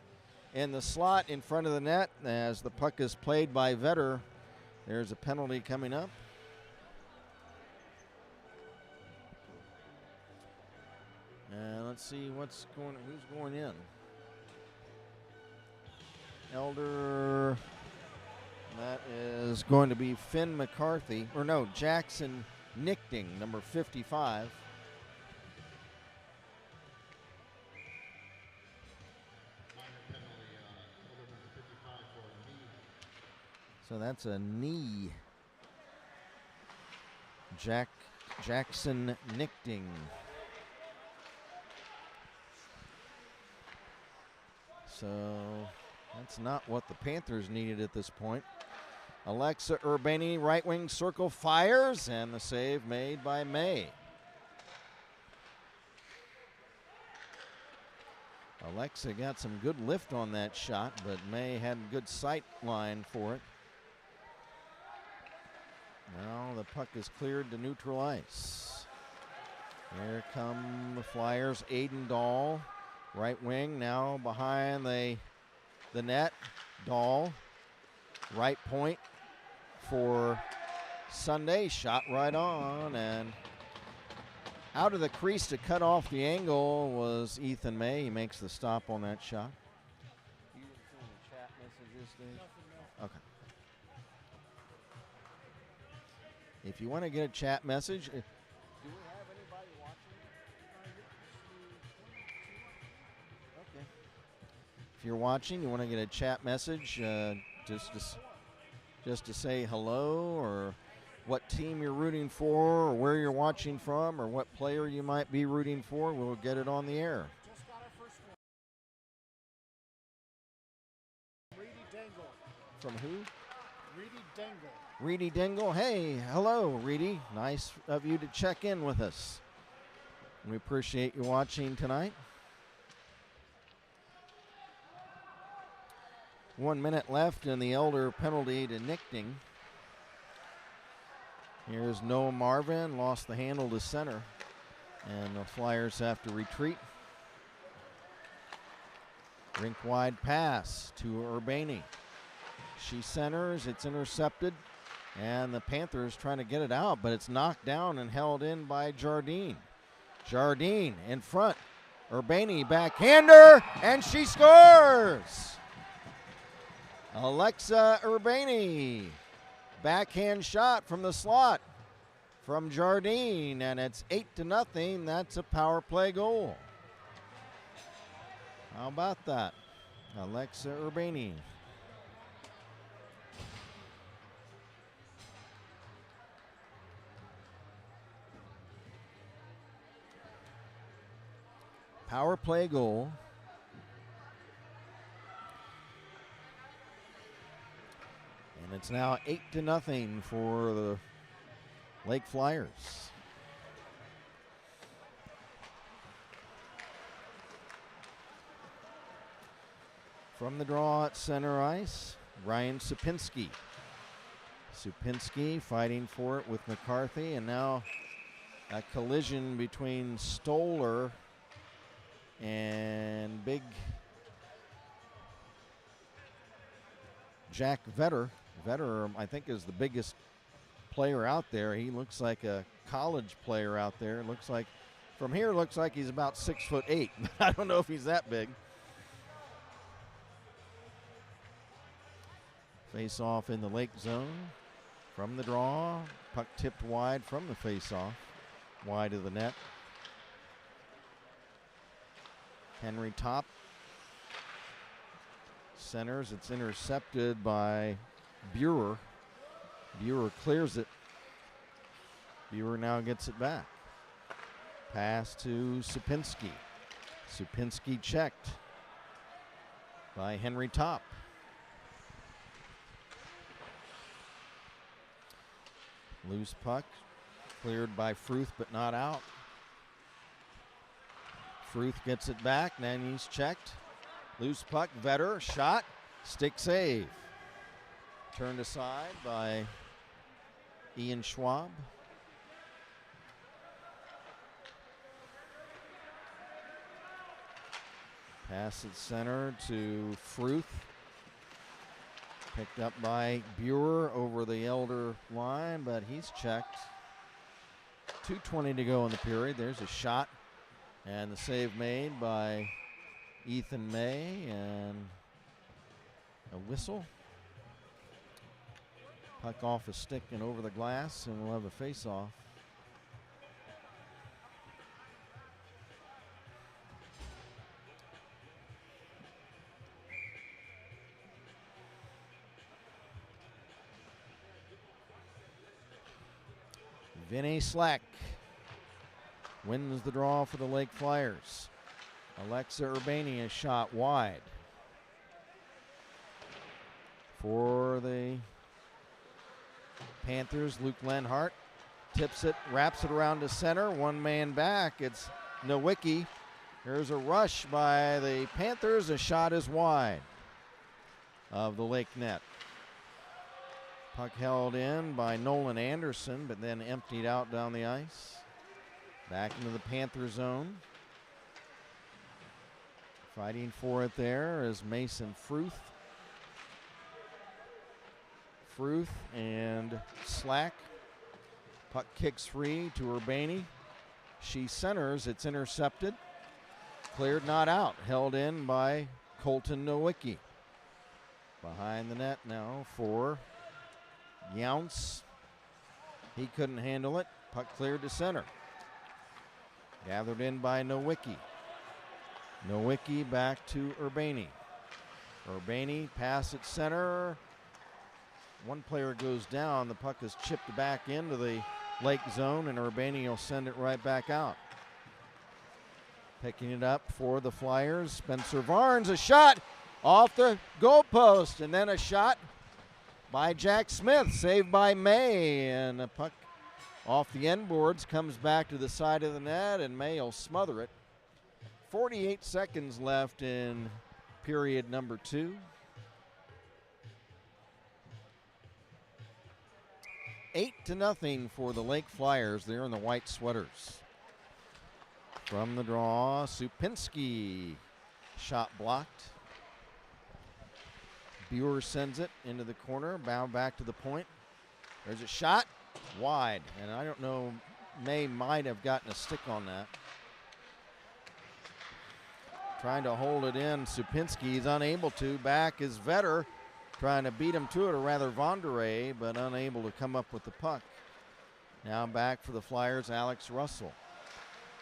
in the slot in front of the net as the puck is played by Vetter. There's a penalty coming up. And let's see who's going in. Elder, that is going to be Finn McCarthy, or no, Jackson Nichting, number 55. So that's a knee. Jackson Nichting. So that's not what the Panthers needed at this point. Alexa Urbani, right wing circle, fires, and the save made by May. Alexa got some good lift on that shot, but May had good sight line for it. Now the puck is cleared to neutral ice. Here come the Flyers. Aiden Dahl, right wing, now behind the net. Dahl, right point for Sunday. Shot right on and Out of the crease to cut off the angle was Ethan May. He makes the stop on that shot. You didn't see any chat messages, Dave? Nothing, no. Okay. If you want to get a chat message, do we have anybody watching? Okay. If you're watching, you want to get a chat message, just to say hello, or what team you're rooting for, or where you're watching from, or what player you might be rooting for, we'll get it on the air. Just got our first one. Reedy Dangle. From who? Reedy Dangle. Reedy Dingle. Hey, hello, Reedy. Nice of you to check in with us. We appreciate you watching tonight. 1 minute left in the Elder penalty to Nichting. Here's Noah Marvin, lost the handle to center, and the Flyers have to retreat. Rink wide pass to Urbani. She centers, it's intercepted, and the Panthers trying to get it out, but it's knocked down and held in by Jardine. Jardine in front. Urbani backhander, and she scores! Alexa Urbani. Backhand shot from the slot from Jardine, and it's 8-0. That's a power play goal. How about that? Alexa Urbani. Power play goal. And it's now 8-0 for the Lake Flyers. From the draw at center ice, Ryan Supinski. Supinski fighting for it with McCarthy, and now a collision between Stoller and big Jack Vetter. Vetter, I think, is the biggest player out there. He looks like a college player out there. Looks like, from here, looks like he's about 6'8". I don't know if he's that big. Face off in the Lake zone. From the draw, puck tipped wide from the face off, wide of the net. Henry Top centers. It's intercepted by Buer. Buer clears it. Buer now gets it back. Pass to Supinski. Supinski checked by Henry Top. Loose puck cleared by Fruth, but not out. Fruth gets it back, then he's checked. Loose puck, Vetter, shot, stick save. Turned aside by Ian Schwab. Pass at center to Fruth. Picked up by Buer over the Elder line, but he's checked. 2:20 to go in the period. There's a shot, and the save made by Ethan May, and a whistle. Puck off a stick and over the glass, and we'll have a face-off. Vinny Slack wins the draw for the Lake Flyers. Alexa Urbani is shot wide. For the Panthers, Luke Lenhart tips it, wraps it around to center. One man back. It's Nowicki. There's a rush by the Panthers. A shot is wide of the Lake net. Puck held in by Nolan Anderson, but then emptied out down the ice. Back into the Panther zone. Fighting for it there is Mason Fruth. Fruth and Slack. Puck kicks free to Urbani. She centers. It's intercepted. Cleared, not out. Held in by Colton Nowicki. Behind the net now for Younce. He couldn't handle it. Puck cleared to center. Gathered in by Nowicki. Nowicki back to Urbani. Urbani pass at center. One player goes down. The puck is chipped back into the Lake zone, and Urbani will send it right back out. Picking it up for the Flyers. Spencer Varnes, a shot off the goalpost, and then a shot by Jack Smith, saved by May, and the puck off the end boards comes back to the side of the net, and May will smother it. 48 seconds left in period number 2. 8-0 for the Lake Flyers. They're in the white sweaters. From the draw, Supinski. Shot blocked. Buer sends it into the corner, bound back to the point. There's a shot, wide, and I don't know, May might have gotten a stick on that. Trying to hold it in, Supinski is unable to. Back is Vetter, trying to beat him to it, or rather Vonderay, but unable to come up with the puck. Now back for the Flyers, Alex Russell.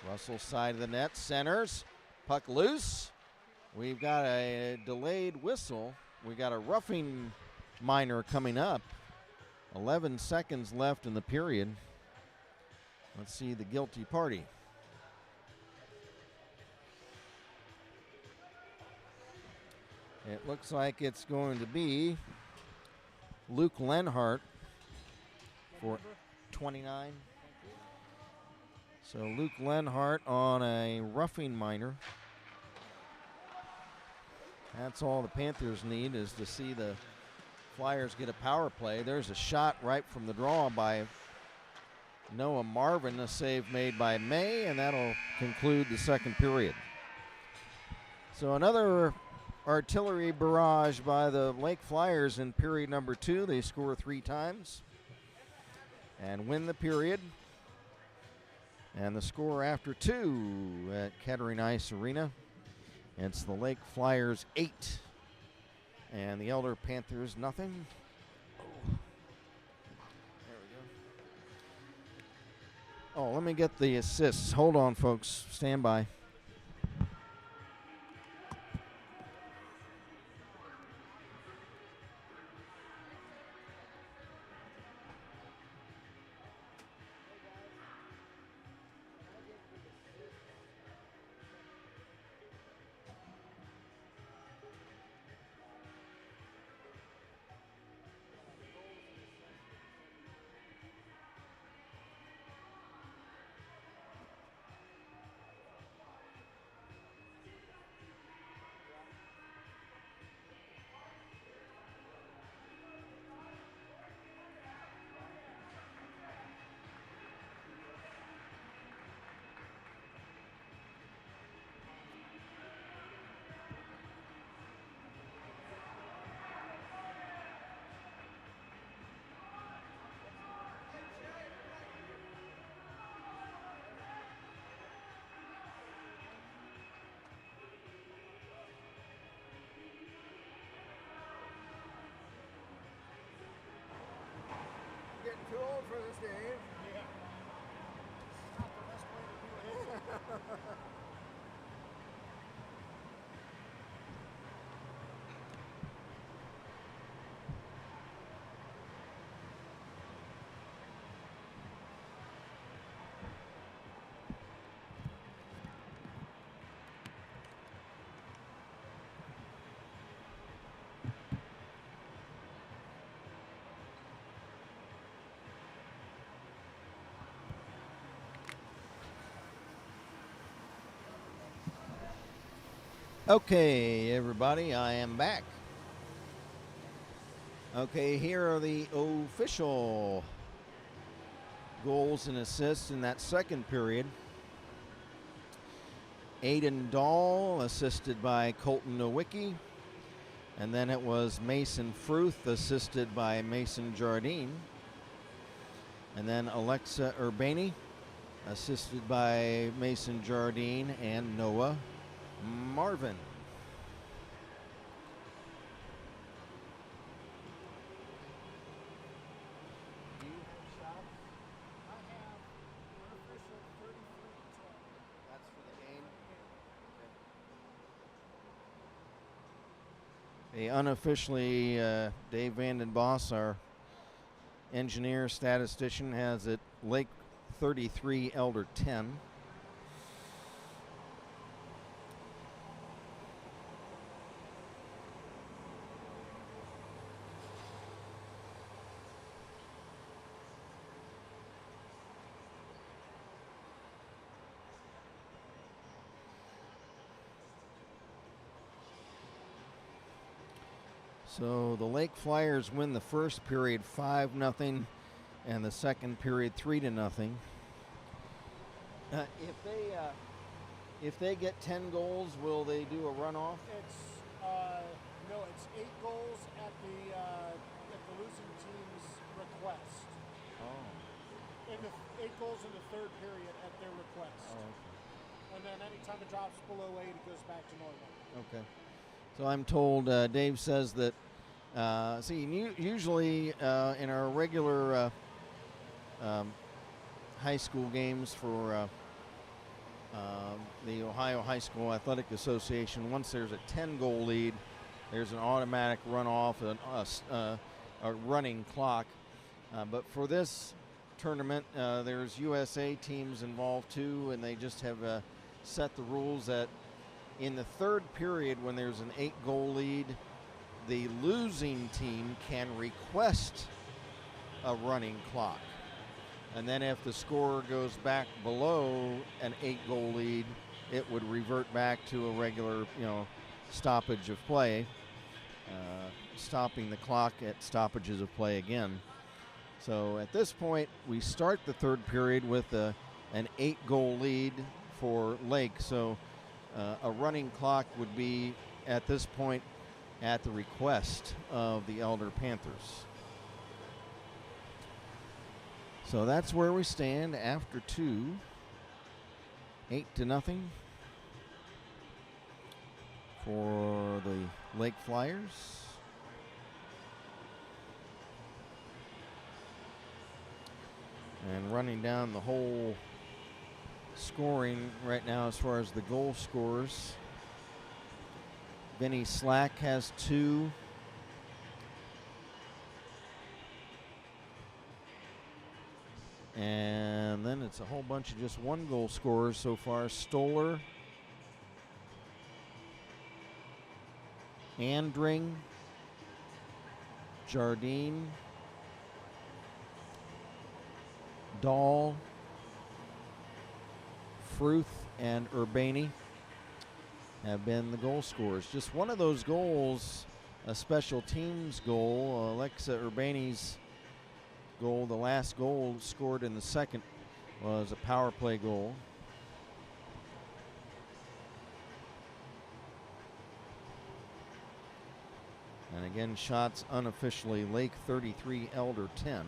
Russell side of the net, centers, puck loose. We've got a delayed whistle. We got a roughing minor coming up. 11 seconds left in the period. Let's see the guilty party. It looks like it's going to be Luke Lenhart for 29. So Luke Lenhart on a roughing minor. That's all the Panthers need, is to see the Flyers get a power play. There's a shot right from the draw by Noah Marvin, a save made by May, and that'll conclude the second period. So another artillery barrage by the Lake Flyers in period number 2. They score 3 times and win the period. And the score after 2 at Kettering Ice Arena. It's the Lake Flyers 8 and the Elder Panthers nothing. Oh. There we go. Oh, let me get the assists. Hold on, folks. Stand by. Getting too old for this, Dave. Yeah. Not the best way to do it. Okay, everybody, I am back. Okay, here are the official goals and assists in that second period. Aiden Dahl, assisted by Colton Nowicki. And then it was Mason Fruth, assisted by Mason Jardine. And then Alexa Urbani assisted by Mason Jardine and Noah Marvin. Do you have shots? I have unofficial 33-10. That's for the game. Unofficially, Dave Vanden Boss, our engineer statistician, has it Lake 33, Elder 10. So the Lake Flyers win the first period 5-0, and the second period 3-0. If they get 10 goals, will they do a runoff? It's no, it's 8 goals at the losing team's request. Oh. In the 8 goals in the third period at their request. Oh, okay. And then anytime it drops below 8, it goes back to normal. Okay. So I'm told, Dave says that, usually in our regular high school games for the Ohio High School Athletic Association, once there's a 10-goal lead, there's an automatic runoff, a running clock. But for this tournament, there's USA teams involved too, and they just have set the rules that in the third period, when there's an 8-goal lead, the losing team can request a running clock. And then if the score goes back below an 8-goal lead, it would revert back to a regular, stoppage of play, stopping the clock at stoppages of play again. So at this point, we start the third period with an 8-goal lead for Lake. So a running clock would be, at this point, at the request of the Elder Panthers. So that's where we stand after 2, 8-0 for the Lake Flyers. And running down the whole scoring right now as far as the goal scorers. Vinny Slack has 2. And then it's a whole bunch of just 1-goal scorers so far. Stoller, Andring, Jardine, Dahl, Fruth, and Urbani have been the goal scorers. Just one of those goals, a special teams goal. Alexa Urbani's goal, the last goal scored in the second, was a power play goal. And again, shots unofficially, Lake 33, Elder 10.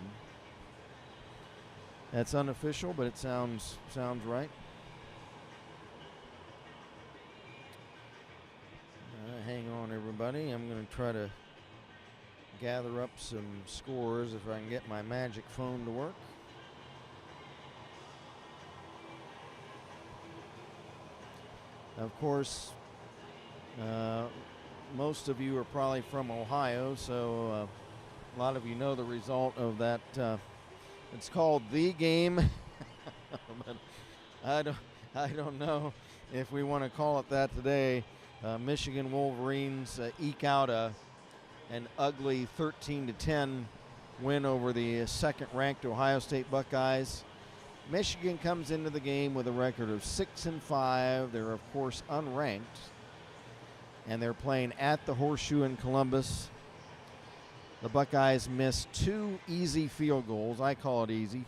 That's unofficial, but it sounds right. Hang on, everybody. I'm going to try to gather up some scores if I can get my magic phone to work. Of course, most of you are probably from Ohio, so a lot of you know the result of that. It's called The Game. But I don't know if we want to call it that today. Michigan Wolverines eke out an ugly 13-10 win over the second-ranked Ohio State Buckeyes. Michigan comes into the game with a record of 6-5. They're, of course, unranked, and they're playing at the Horseshoe in Columbus. The Buckeyes missed 2 easy field goals. I call it easy.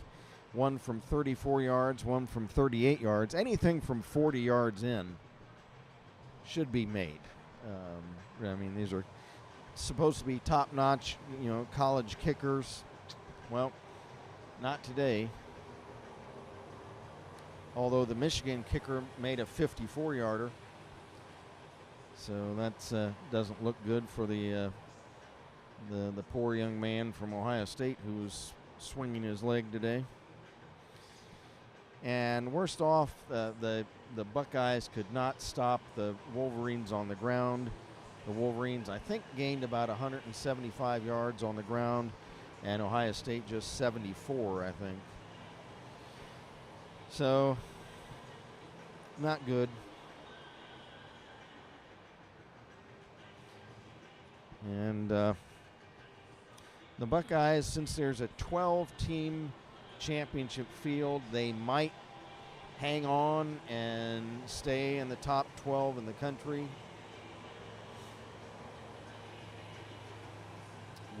One from 34 yards, one from 38 yards. Anything from 40 yards in should be made. These are supposed to be top-notch, college kickers. Well, not today. although the Michigan kicker made a 54-yarder. So that doesn't look good for the poor young man from Ohio State who was swinging his leg today. And worst off, the Buckeyes could not stop the Wolverines on the ground. The Wolverines, I think, gained about 175 yards on the ground, and Ohio State just 74, I think. So, not good. And the Buckeyes, since there's a 12-team championship field, they might hang on and stay in the top 12 in the country.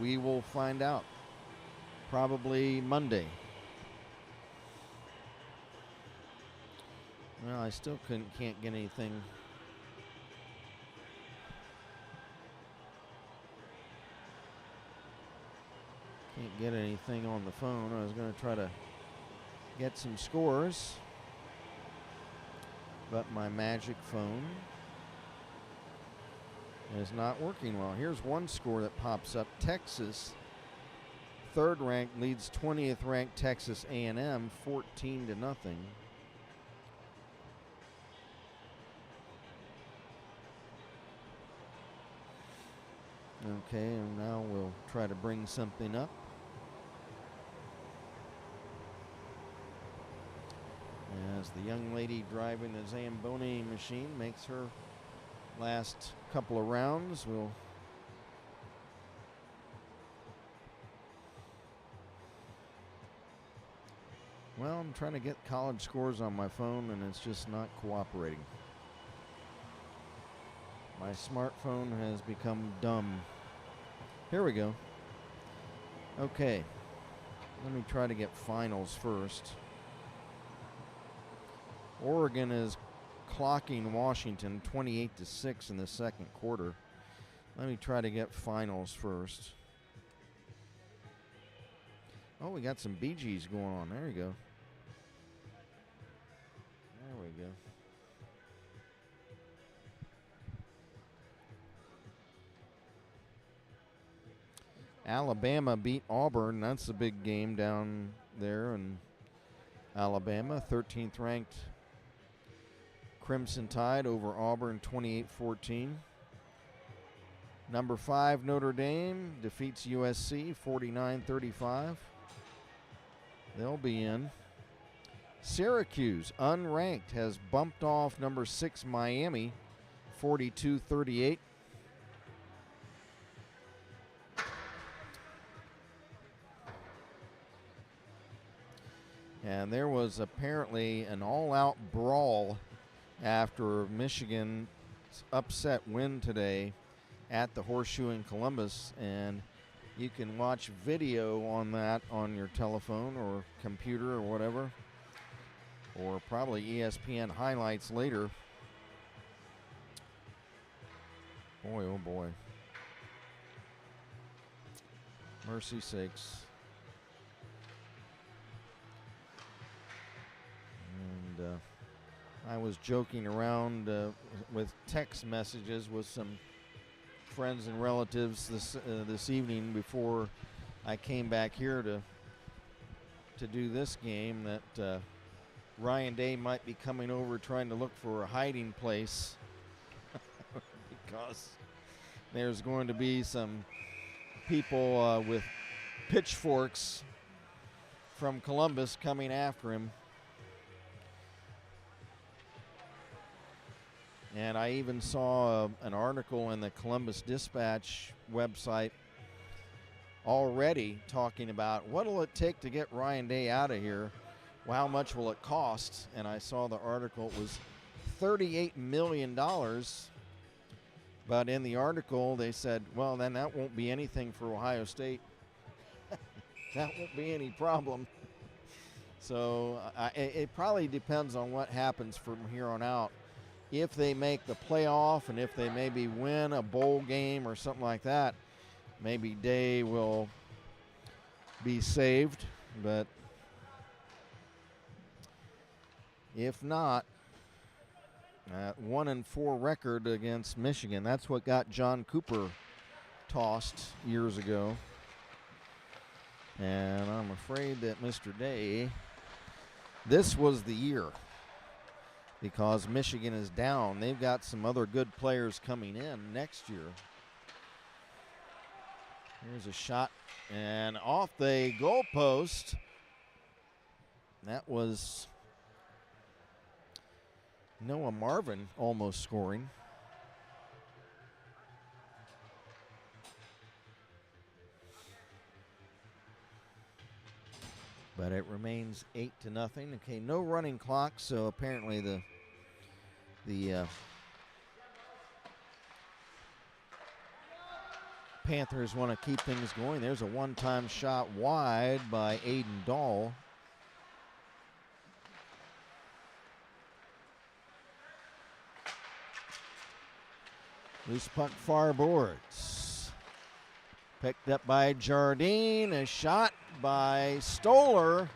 We will find out probably Monday. Well, I still can't get anything. Can't get anything on the phone. I was going to try to get some scores, but my magic phone is not working well. Here's one score that pops up. Texas, third ranked, leads 20th ranked Texas A&M 14-0. Okay, and now we'll try to bring something up. As the young lady driving the Zamboni machine makes her last couple of rounds, well, I'm trying to get college scores on my phone and it's just not cooperating. My smartphone has become dumb. Here we go. Okay, let me try to get finals first. Oregon is clocking Washington 28-6 in the second quarter. Let me try to get finals first. Oh, we got some Bee Gees going on. There you go. There we go. Alabama beat Auburn. That's a big game down there in Alabama. 13th ranked Crimson Tide over Auburn 28-14. Number 5 Notre Dame defeats USC 49-35. They'll be in. Syracuse, unranked, has bumped off number 6 Miami 42-38. And there was apparently an all-out brawl after Michigan's upset win today at the Horseshoe in Columbus, and you can watch video on that on your telephone or computer or whatever, or probably ESPN highlights later. Boy, oh boy. Mercy sakes. And I was joking around with text messages with some friends and relatives this evening before I came back here to do this game that Ryan Day might be coming over trying to look for a hiding place because there's going to be some people with pitchforks from Columbus coming after him. And I even saw an article in the Columbus Dispatch website already talking about what will it take to get Ryan Day out of here? Well, how much will it cost? And I saw the article was $38 million. But in the article, they said, well, then that won't be anything for Ohio State. That won't be any problem. So it probably depends on what happens from here on out. If they make the playoff and if they maybe win a bowl game or something like that, maybe Day will be saved. But If not, 1-4 record against Michigan. That's what got John Cooper tossed years ago. And I'm afraid that Mr. Day, this was the year, because Michigan is down. They've got some other good players coming in next year. Here's a shot, and off the goalpost. That was Noah Marvin almost scoring. But it remains 8-0. Okay, no running clock, so apparently the Panthers want to keep things going. There's a one-time shot wide by Aiden Dahl. Loose puck far boards. Picked up by Jardine. A shot by Stoller.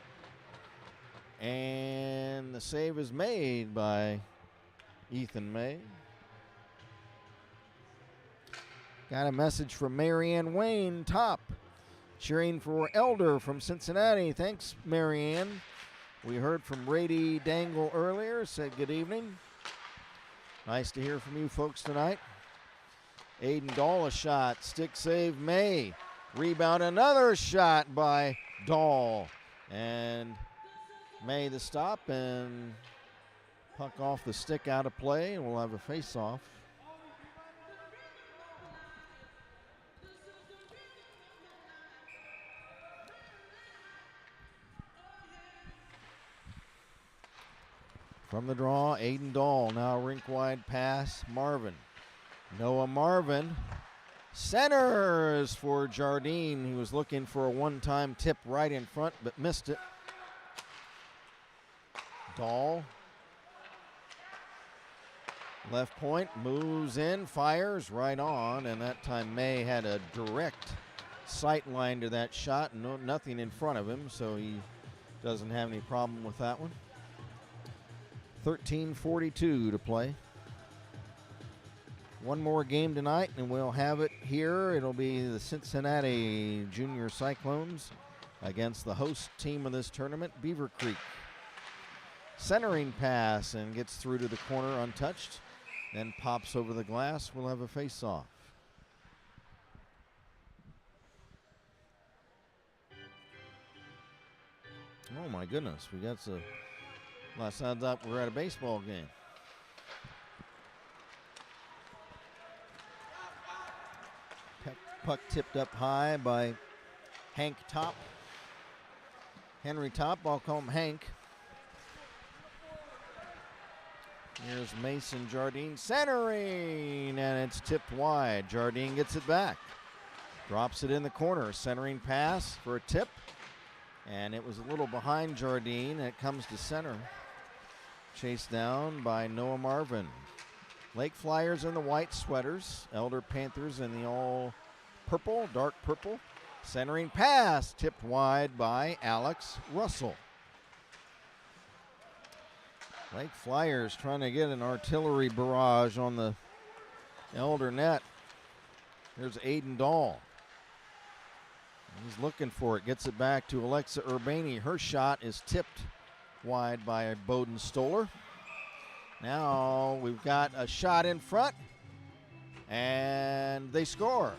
And the save is made by Ethan May. Got a message from Marianne Wayne, top. Cheering for Elder from Cincinnati. Thanks, Marianne. We heard from Brady Dangle earlier. Said good evening. Nice to hear from you folks tonight. Aiden Dahl a shot. Stick save May. Rebound, another shot by Dahl. And May the stop, and puck off the stick out of play, and we'll have a face-off. From the draw, Aiden Dahl, now rink-wide pass, Marvin. Noah Marvin centers for Jardine. He was looking for a one-time tip right in front, but missed it. Dahl, left point, moves in, fires right on, and that time May had a direct sight line to that shot, nothing in front of him, so he doesn't have any problem with that one. 13:42 to play. One more game tonight, and we'll have it here. It'll be the Cincinnati Junior Cyclones against the host team of this tournament, Beavercreek. Centering pass and gets through to the corner untouched, then pops over the glass. We'll have a face-off. Oh my goodness, we got some. Last time up, we're at a baseball game. Puck tipped up high by Hank Top. Henry Top, I'll call him Hank. Here's Mason Jardine centering, and it's tipped wide. Jardine gets it back. Drops it in the corner. Centering pass for a tip, and it was a little behind Jardine, and it comes to center. Chased down by Noah Marvin. Lake Flyers in the white sweaters. Elder Panthers in the all purple, dark purple. Centering pass, tipped wide by Alex Russell. Lake Flyers trying to get an artillery barrage on the Elder net. There's Aiden Dahl. He's looking for it. Gets it back to Alexa Urbani. Her shot is tipped wide by Bowden Stoller. Now we've got a shot in front, and they score.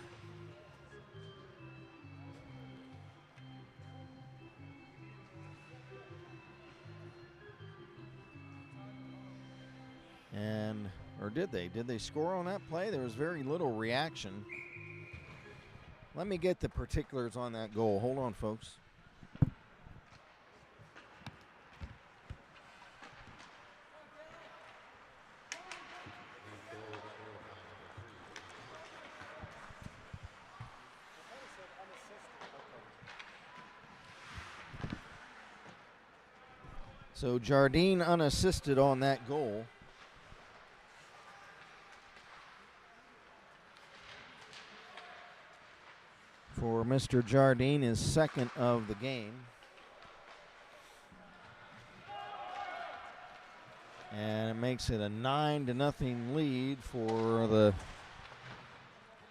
And, or did they? Did they score on that play? There was very little reaction. Let me get the particulars on that goal. Hold on, folks. So Jardine unassisted on that goal. For Mr. Jardine, his second of the game. And it makes it a 9-0 lead for the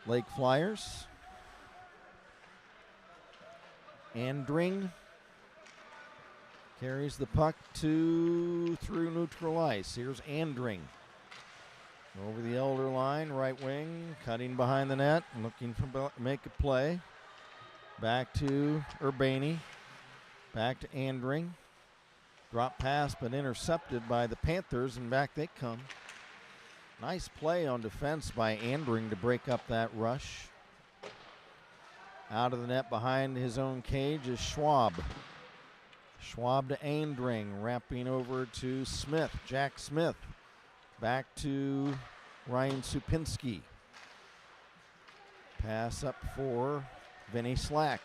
Lake Flyers. Andring carries the puck through neutral ice. Here's Andring. Over the Elder line, right wing, cutting behind the net, looking for make a play. Back to Urbani. Back to Andring. Drop pass, but intercepted by the Panthers, and back they come. Nice play on defense by Andring to break up that rush. Out of the net behind his own cage is Schwab. Schwab to Andring, wrapping over to Smith, Jack Smith. Back to Ryan Supinski. Pass up for Vinny Slack.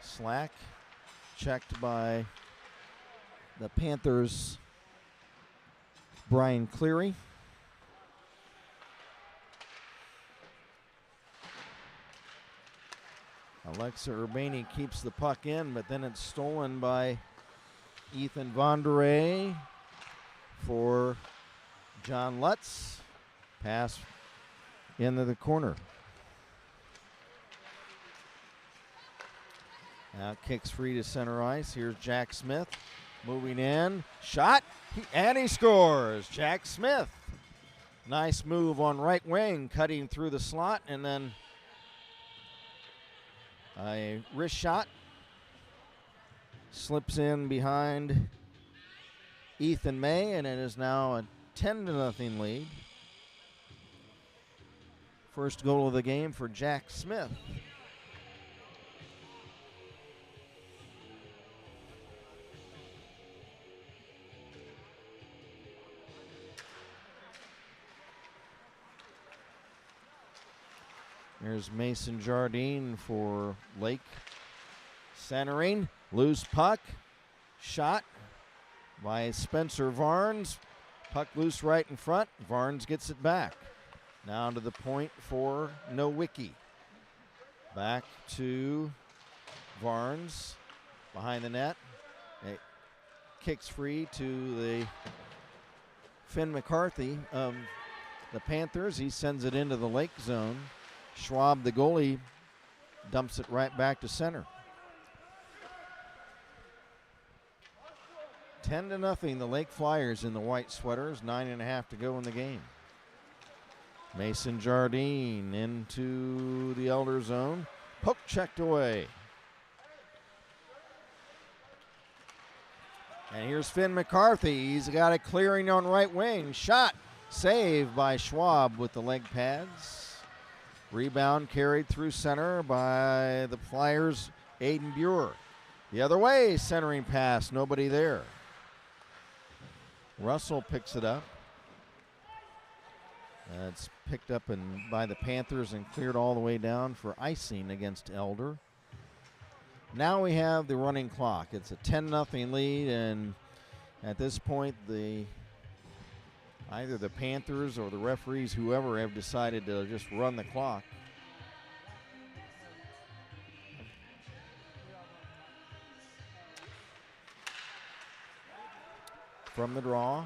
Slack checked by the Panthers' Brian Cleary. Alexa Urbani keeps the puck in, but then it's stolen by Ethan Vonderay for John Lutz. Pass into the corner. Now kicks free to center ice. Here's Jack Smith moving in. Shot, and he scores. Jack Smith. Nice move on right wing, cutting through the slot, and then a wrist shot. Slips in behind Ethan May, and it is now a 10-0 lead. First goal of the game for Jack Smith. There's Mason Jardine for Lake. Centering, loose puck, shot by Spencer Varnes. Puck loose right in front. Varnes gets it back. Now to the point for Nowicki. Back to Varnes behind the net. It kicks free to the Finn McCarthy of the Panthers. He sends it into the Lake zone. Schwab, the goalie, dumps it right back to center. 10-0, the Lake Flyers in the white sweaters. 9.5 to go in the game. Mason Jardine into the Elder zone. Poke checked away. And here's Finn McCarthy. He's got a clearing on right wing. Shot. Saved by Schwab with the leg pads. Rebound carried through center by the Flyers' Aiden Buer. The other way, centering pass, nobody there. Russell picks it up. It's picked up by the Panthers and cleared all the way down for icing against Elder. Now we have the running clock. It's a 10-0 lead, and at this point, either the Panthers or the referees, whoever, have decided to just run the clock. From the draw.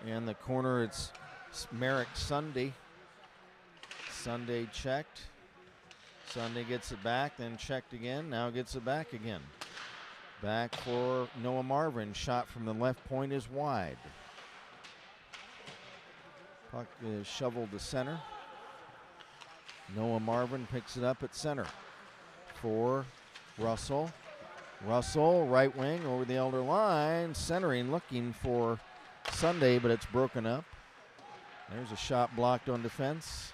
In the corner, it's Merrick Sunday. Sunday checked. Sunday gets it back, then checked again. Now gets it back again. Back for Noah Marvin. Shot from the left point is wide. Puck is shoveled to center. Noah Marvin picks it up at center for Russell. Russell, right wing over the Elder line. Centering, looking for Sunday, but it's broken up. There's a shot blocked on defense.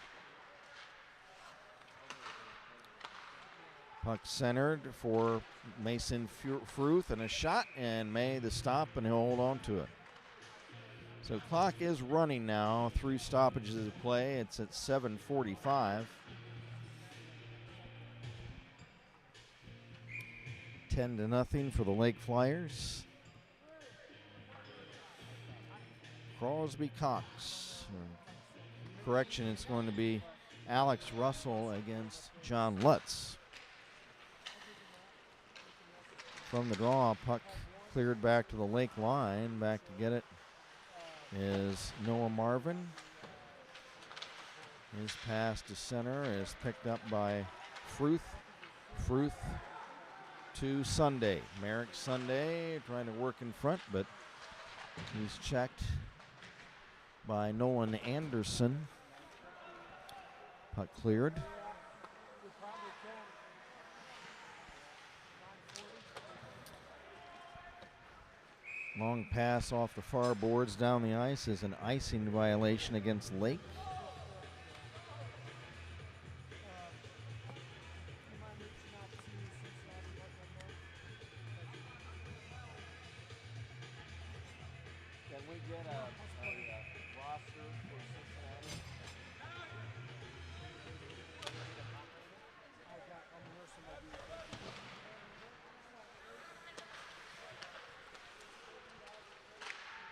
Puck centered for Mason Fruth, and a shot, and May the stop, and he'll hold on to it. So clock is running now, 3 stoppages of play. It's at 7:45. 10-0 for the Lake Flyers. Crosby Cox. Correction, it's going to be Alex Russell against John Lutz. from the draw. Puck cleared back to the Lake line. Back to get it is Noah Marvin. His pass to center is picked up by Fruth. Fruth to Sunday. Merrick Sunday trying to work in front, but he's checked by Nolan Anderson. Puck cleared. Long pass off the far boards down the ice is an icing violation against Lake. Can we get a roster for Cincinnati?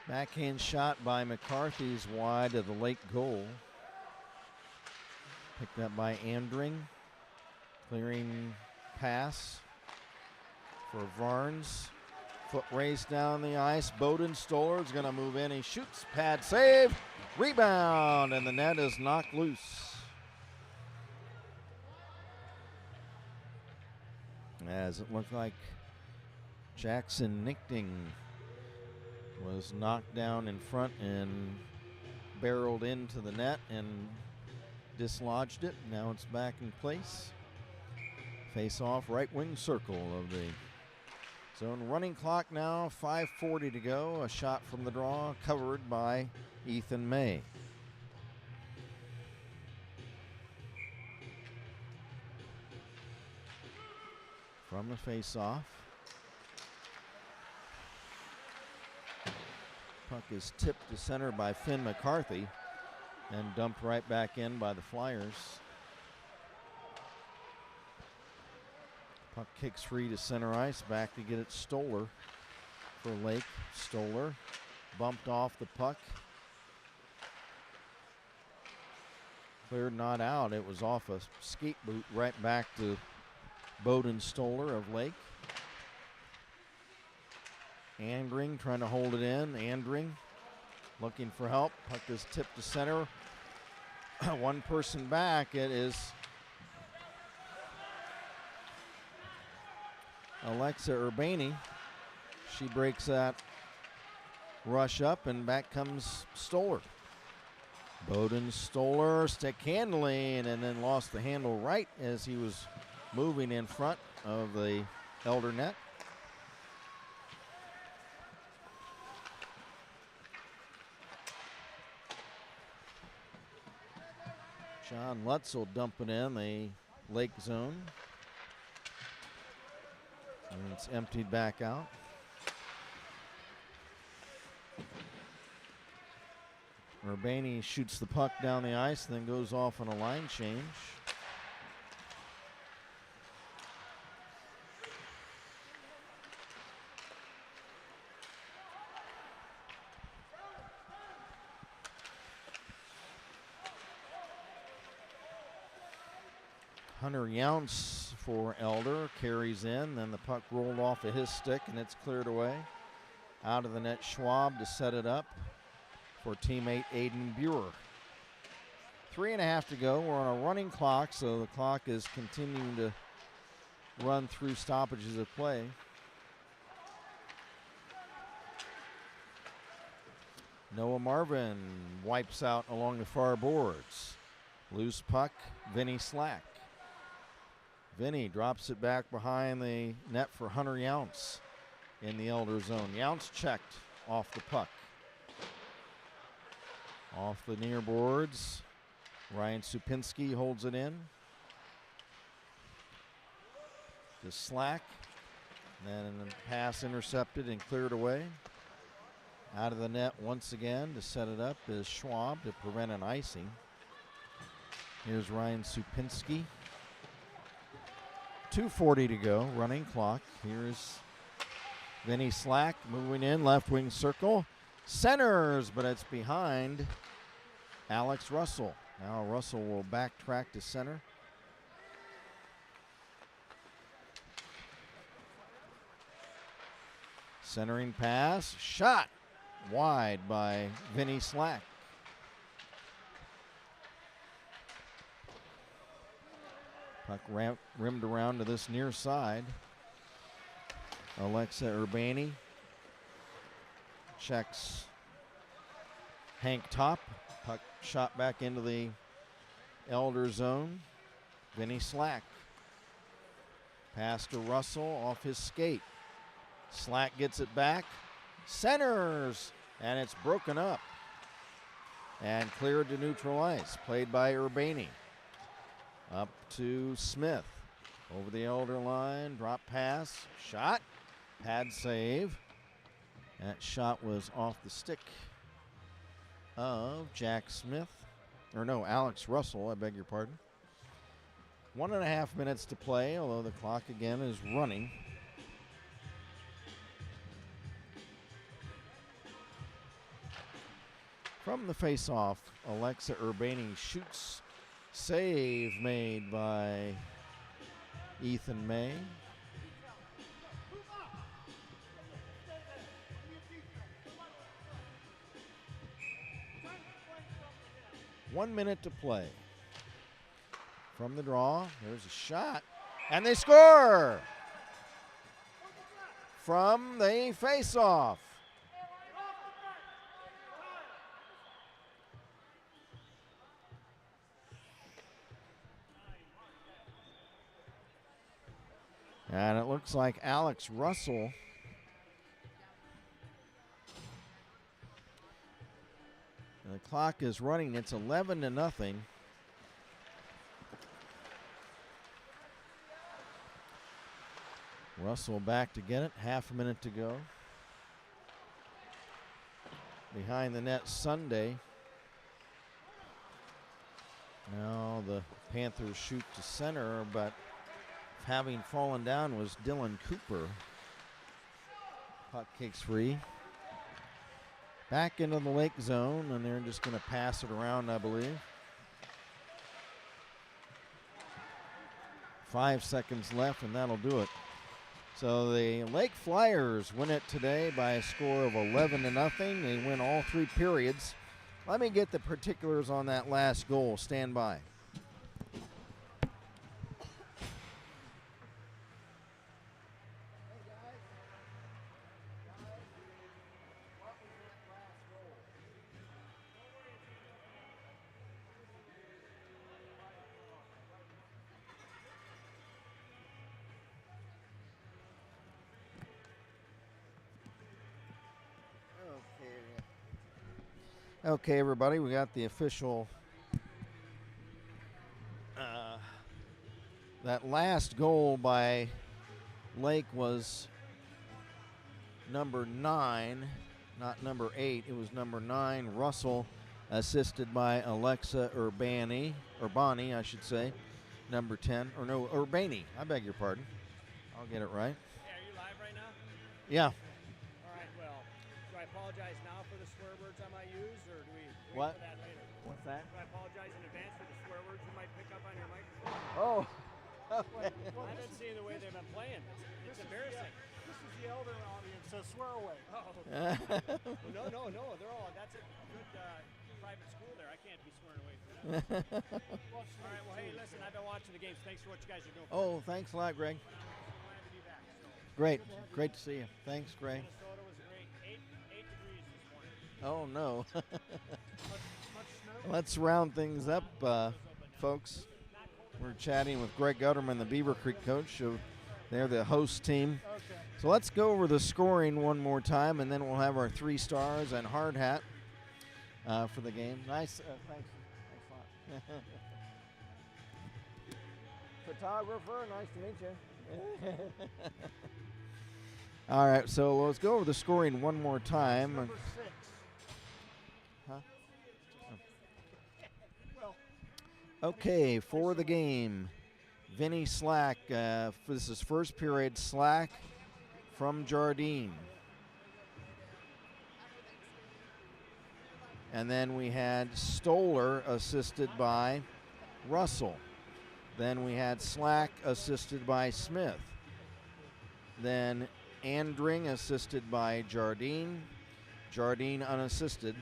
Backhand shot by McCarthy's wide of the Lake goal. Picked up by Andring. Clearing pass for Varnes. Foot race down the ice. Bowden Stoller is going to move in. He shoots. Pad save. Rebound. And the net is knocked loose. As it looked like Jackson Nichting was knocked down in front and barreled into the net and dislodged it. Now it's back in place. Face off right wing circle of the zone. Running clock now, 5:40 to go. A shot from the draw covered by Ethan May. From the face off. Puck is tipped to center by Finn McCarthy and dumped right back in by the Flyers. Puck kicks free to center ice. Back to get it Stoller for Lake. Stoller bumped off the puck. Cleared, not out. It was off a skate boot right back to Bowden Stoller of Lake. Andring trying to hold it in. Andring looking for help. Puck is tipped to center. One person back. It is Alexa Urbani. She breaks that rush up, and back comes Stoller. Bowden Stoller stick handling, and then lost the handle right as he was moving in front of the Elder net. John Lutz will dump it in the Lake zone. And it's emptied back out. Urbani shoots the puck down the ice, then goes off on a line change. Hunter Younce for Elder carries in, then the puck rolled off of his stick and it's cleared away. Out of the net, Schwab to set it up for teammate Aiden Buer. 3.5 to go. We're on a running clock, so the clock is continuing to run through stoppages of play. Noah Marvin wipes out along the far boards. Loose puck, Vinny Slack. Vinny drops it back behind the net for Hunter Younce in the Elder zone. Younce checked off the puck. Off the near boards. Ryan Supinski holds it in. To Slack. Then the pass intercepted and cleared away. Out of the net once again to set it up is Schwab to prevent an icing. Here's Ryan Supinski. 2:40 to go, running clock. Here's Vinny Slack moving in, left wing circle. Centers, but it's behind Alex Russell. Now Russell will backtrack to center. Centering pass, shot wide by Vinny Slack. Puck rimmed around to this near side. Alexa Urbani checks Hank Top. Puck shot back into the Elder zone. Vinny Slack. Pass to Russell off his skate. Slack gets it back. Centers. And it's broken up. And cleared to neutral ice. Played by Urbani. Up to Smith. Over the Elder line. Drop pass. Shot. Pad save. That shot was off the stick of Jack Smith. Or no, Alex Russell, I beg your pardon. 1.5 minutes to play, although the clock again is running. From the face-off, Alexa Urbani shoots. Save made by Ethan May. One minute to play. From the draw, there's a shot, and they score! From the face-off. And it looks like Alex Russell the clock is running. It's 11-0. Russell back to get it. Half a minute to go. Behind the net, Sunday. Now the Panthers shoot to center, but having fallen down was Dylan Cooper. Puck kicks free. Back into the Lake zone, and they're just going to pass it around, I believe. 5 seconds left, and that'll do it. So the Lake Flyers win it today by a score of 11-0. They win all 3 periods. Let me get the particulars on that last goal. Stand by. Okay, everybody, we got the official. That last goal by Lake was number 9, not number 8. It was number 9, Russell, assisted by Alexa Urbani, I should say, number 10. Or no, Urbani, I beg your pardon. I'll get it right. Hey, are you live right now? Yeah. All right, well, do I apologize now for the swear words I might use, or do we wait What? for that later? What's that? Do I apologize in advance for the swear words you might pick up on your microphone? Oh. I've been seeing the way they've been playing. It's embarrassing. This is the elder audience, so swear away. Oh, no. They're all, that's a good private school there. I can't be swearing away from that. All right, well, hey, listen, I've been watching the games. Thanks for what you guys are doing. Oh, thanks a lot, Greg. Glad to be back. So. Great to see you. Thanks, Greg. Minnesota was great. 8 degrees this morning. Oh, no. Much snow? Let's round things up, folks. We're chatting with Greg Gutterman, the Beavercreek coach. They're the host team. Okay. So let's go over the scoring one more time, and then we'll have our 3 stars and hard hat for the game. Nice. Thanks. Thanks a lot. Photographer, nice to meet you. All right, so let's go over the scoring one more time. Number 6. Huh? Well, Okay, for the game, Vinny Slack, this is first period, Slack from Jardine. And then we had Stoller assisted by Russell. Then we had Slack assisted by Smith. Then Andring assisted by Jardine. Jardine unassisted.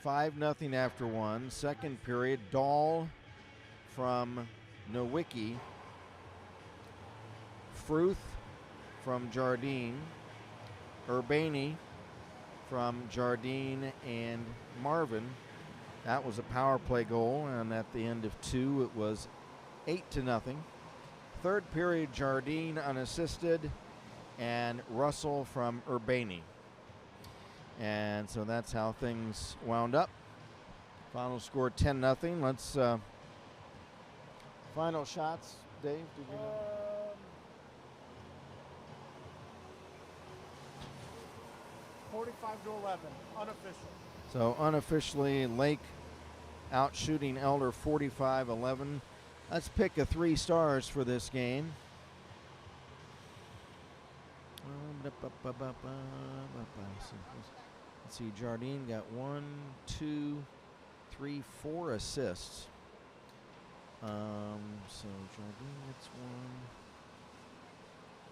5-0 after one. Second period, Dahl from Nowicki. Fruth from Jardine. Urbani from Jardine and Marvin. That was a power play goal, and at the end of two, it was 8-0. Third period, Jardine unassisted, and Russell from Urbani. And so that's how things wound up. Final score 10-0. Let's final shots, Dave. Did you know? 45-11, unofficial. So unofficially, Lake out shooting Elder 45-11. Let's pick a 3 stars for this game. Let's see, Jardine got 1, 2, 3, 4 assists. So Jardine gets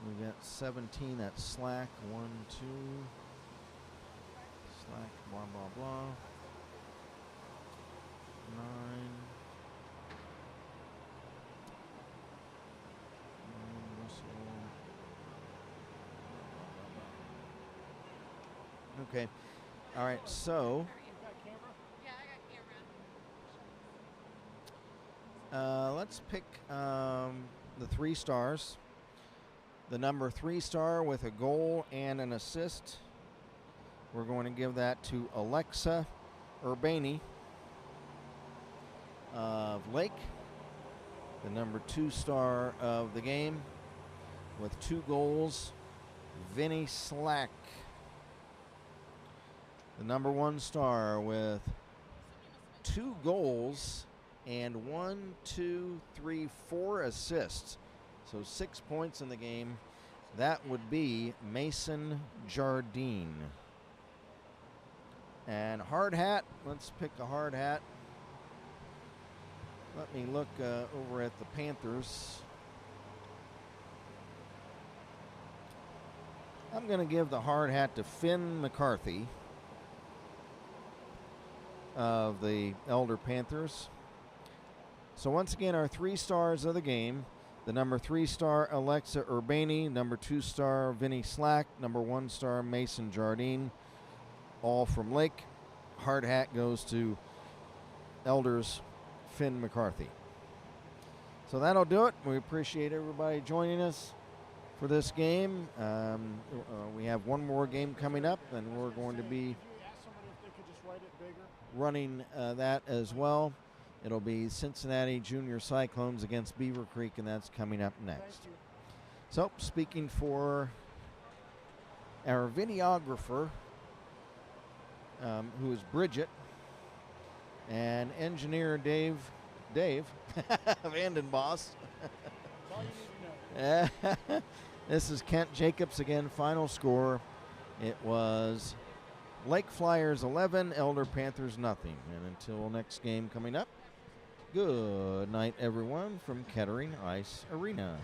1. We got 17, that's Slack, 1, 2. Slack, blah, blah, blah. 9. Okay. All right, so Yeah, I got camera. let's pick the 3 stars. The number 3 star with a goal and an assist. We're going to give that to Alexa Urbani of Lake. The number 2 star of the game with 2 goals, Vinny Slack. The number 1 star with 2 goals and 1, 2, 3, 4 assists. So 6 points in the game. That would be Mason Jardine. And hard hat, let's pick a hard hat. Let me look over at the Panthers. I'm going to give the hard hat to Finn McCarthy of the Elder Panthers. So once again, our 3 stars of the game. The number 3 star, Alexa Urbani. Number 2 star, Vinny Slack. Number 1 star, Mason Jardine. All from Lake. Hard hat goes to Elders Finn McCarthy. So that'll do it. We appreciate everybody joining us for this game. We have one more game coming up, and we're going to be running that as well. It'll be Cincinnati Junior Cyclones against Beavercreek, and that's coming up next. So, speaking for our videographer, who is Bridget, and engineer Dave Vandenboss. This is Kent Jacobs again. Final score, it was Lake Flyers 11, Elder Panthers nothing. And until next game coming up, good night everyone from Kettering Ice Arena.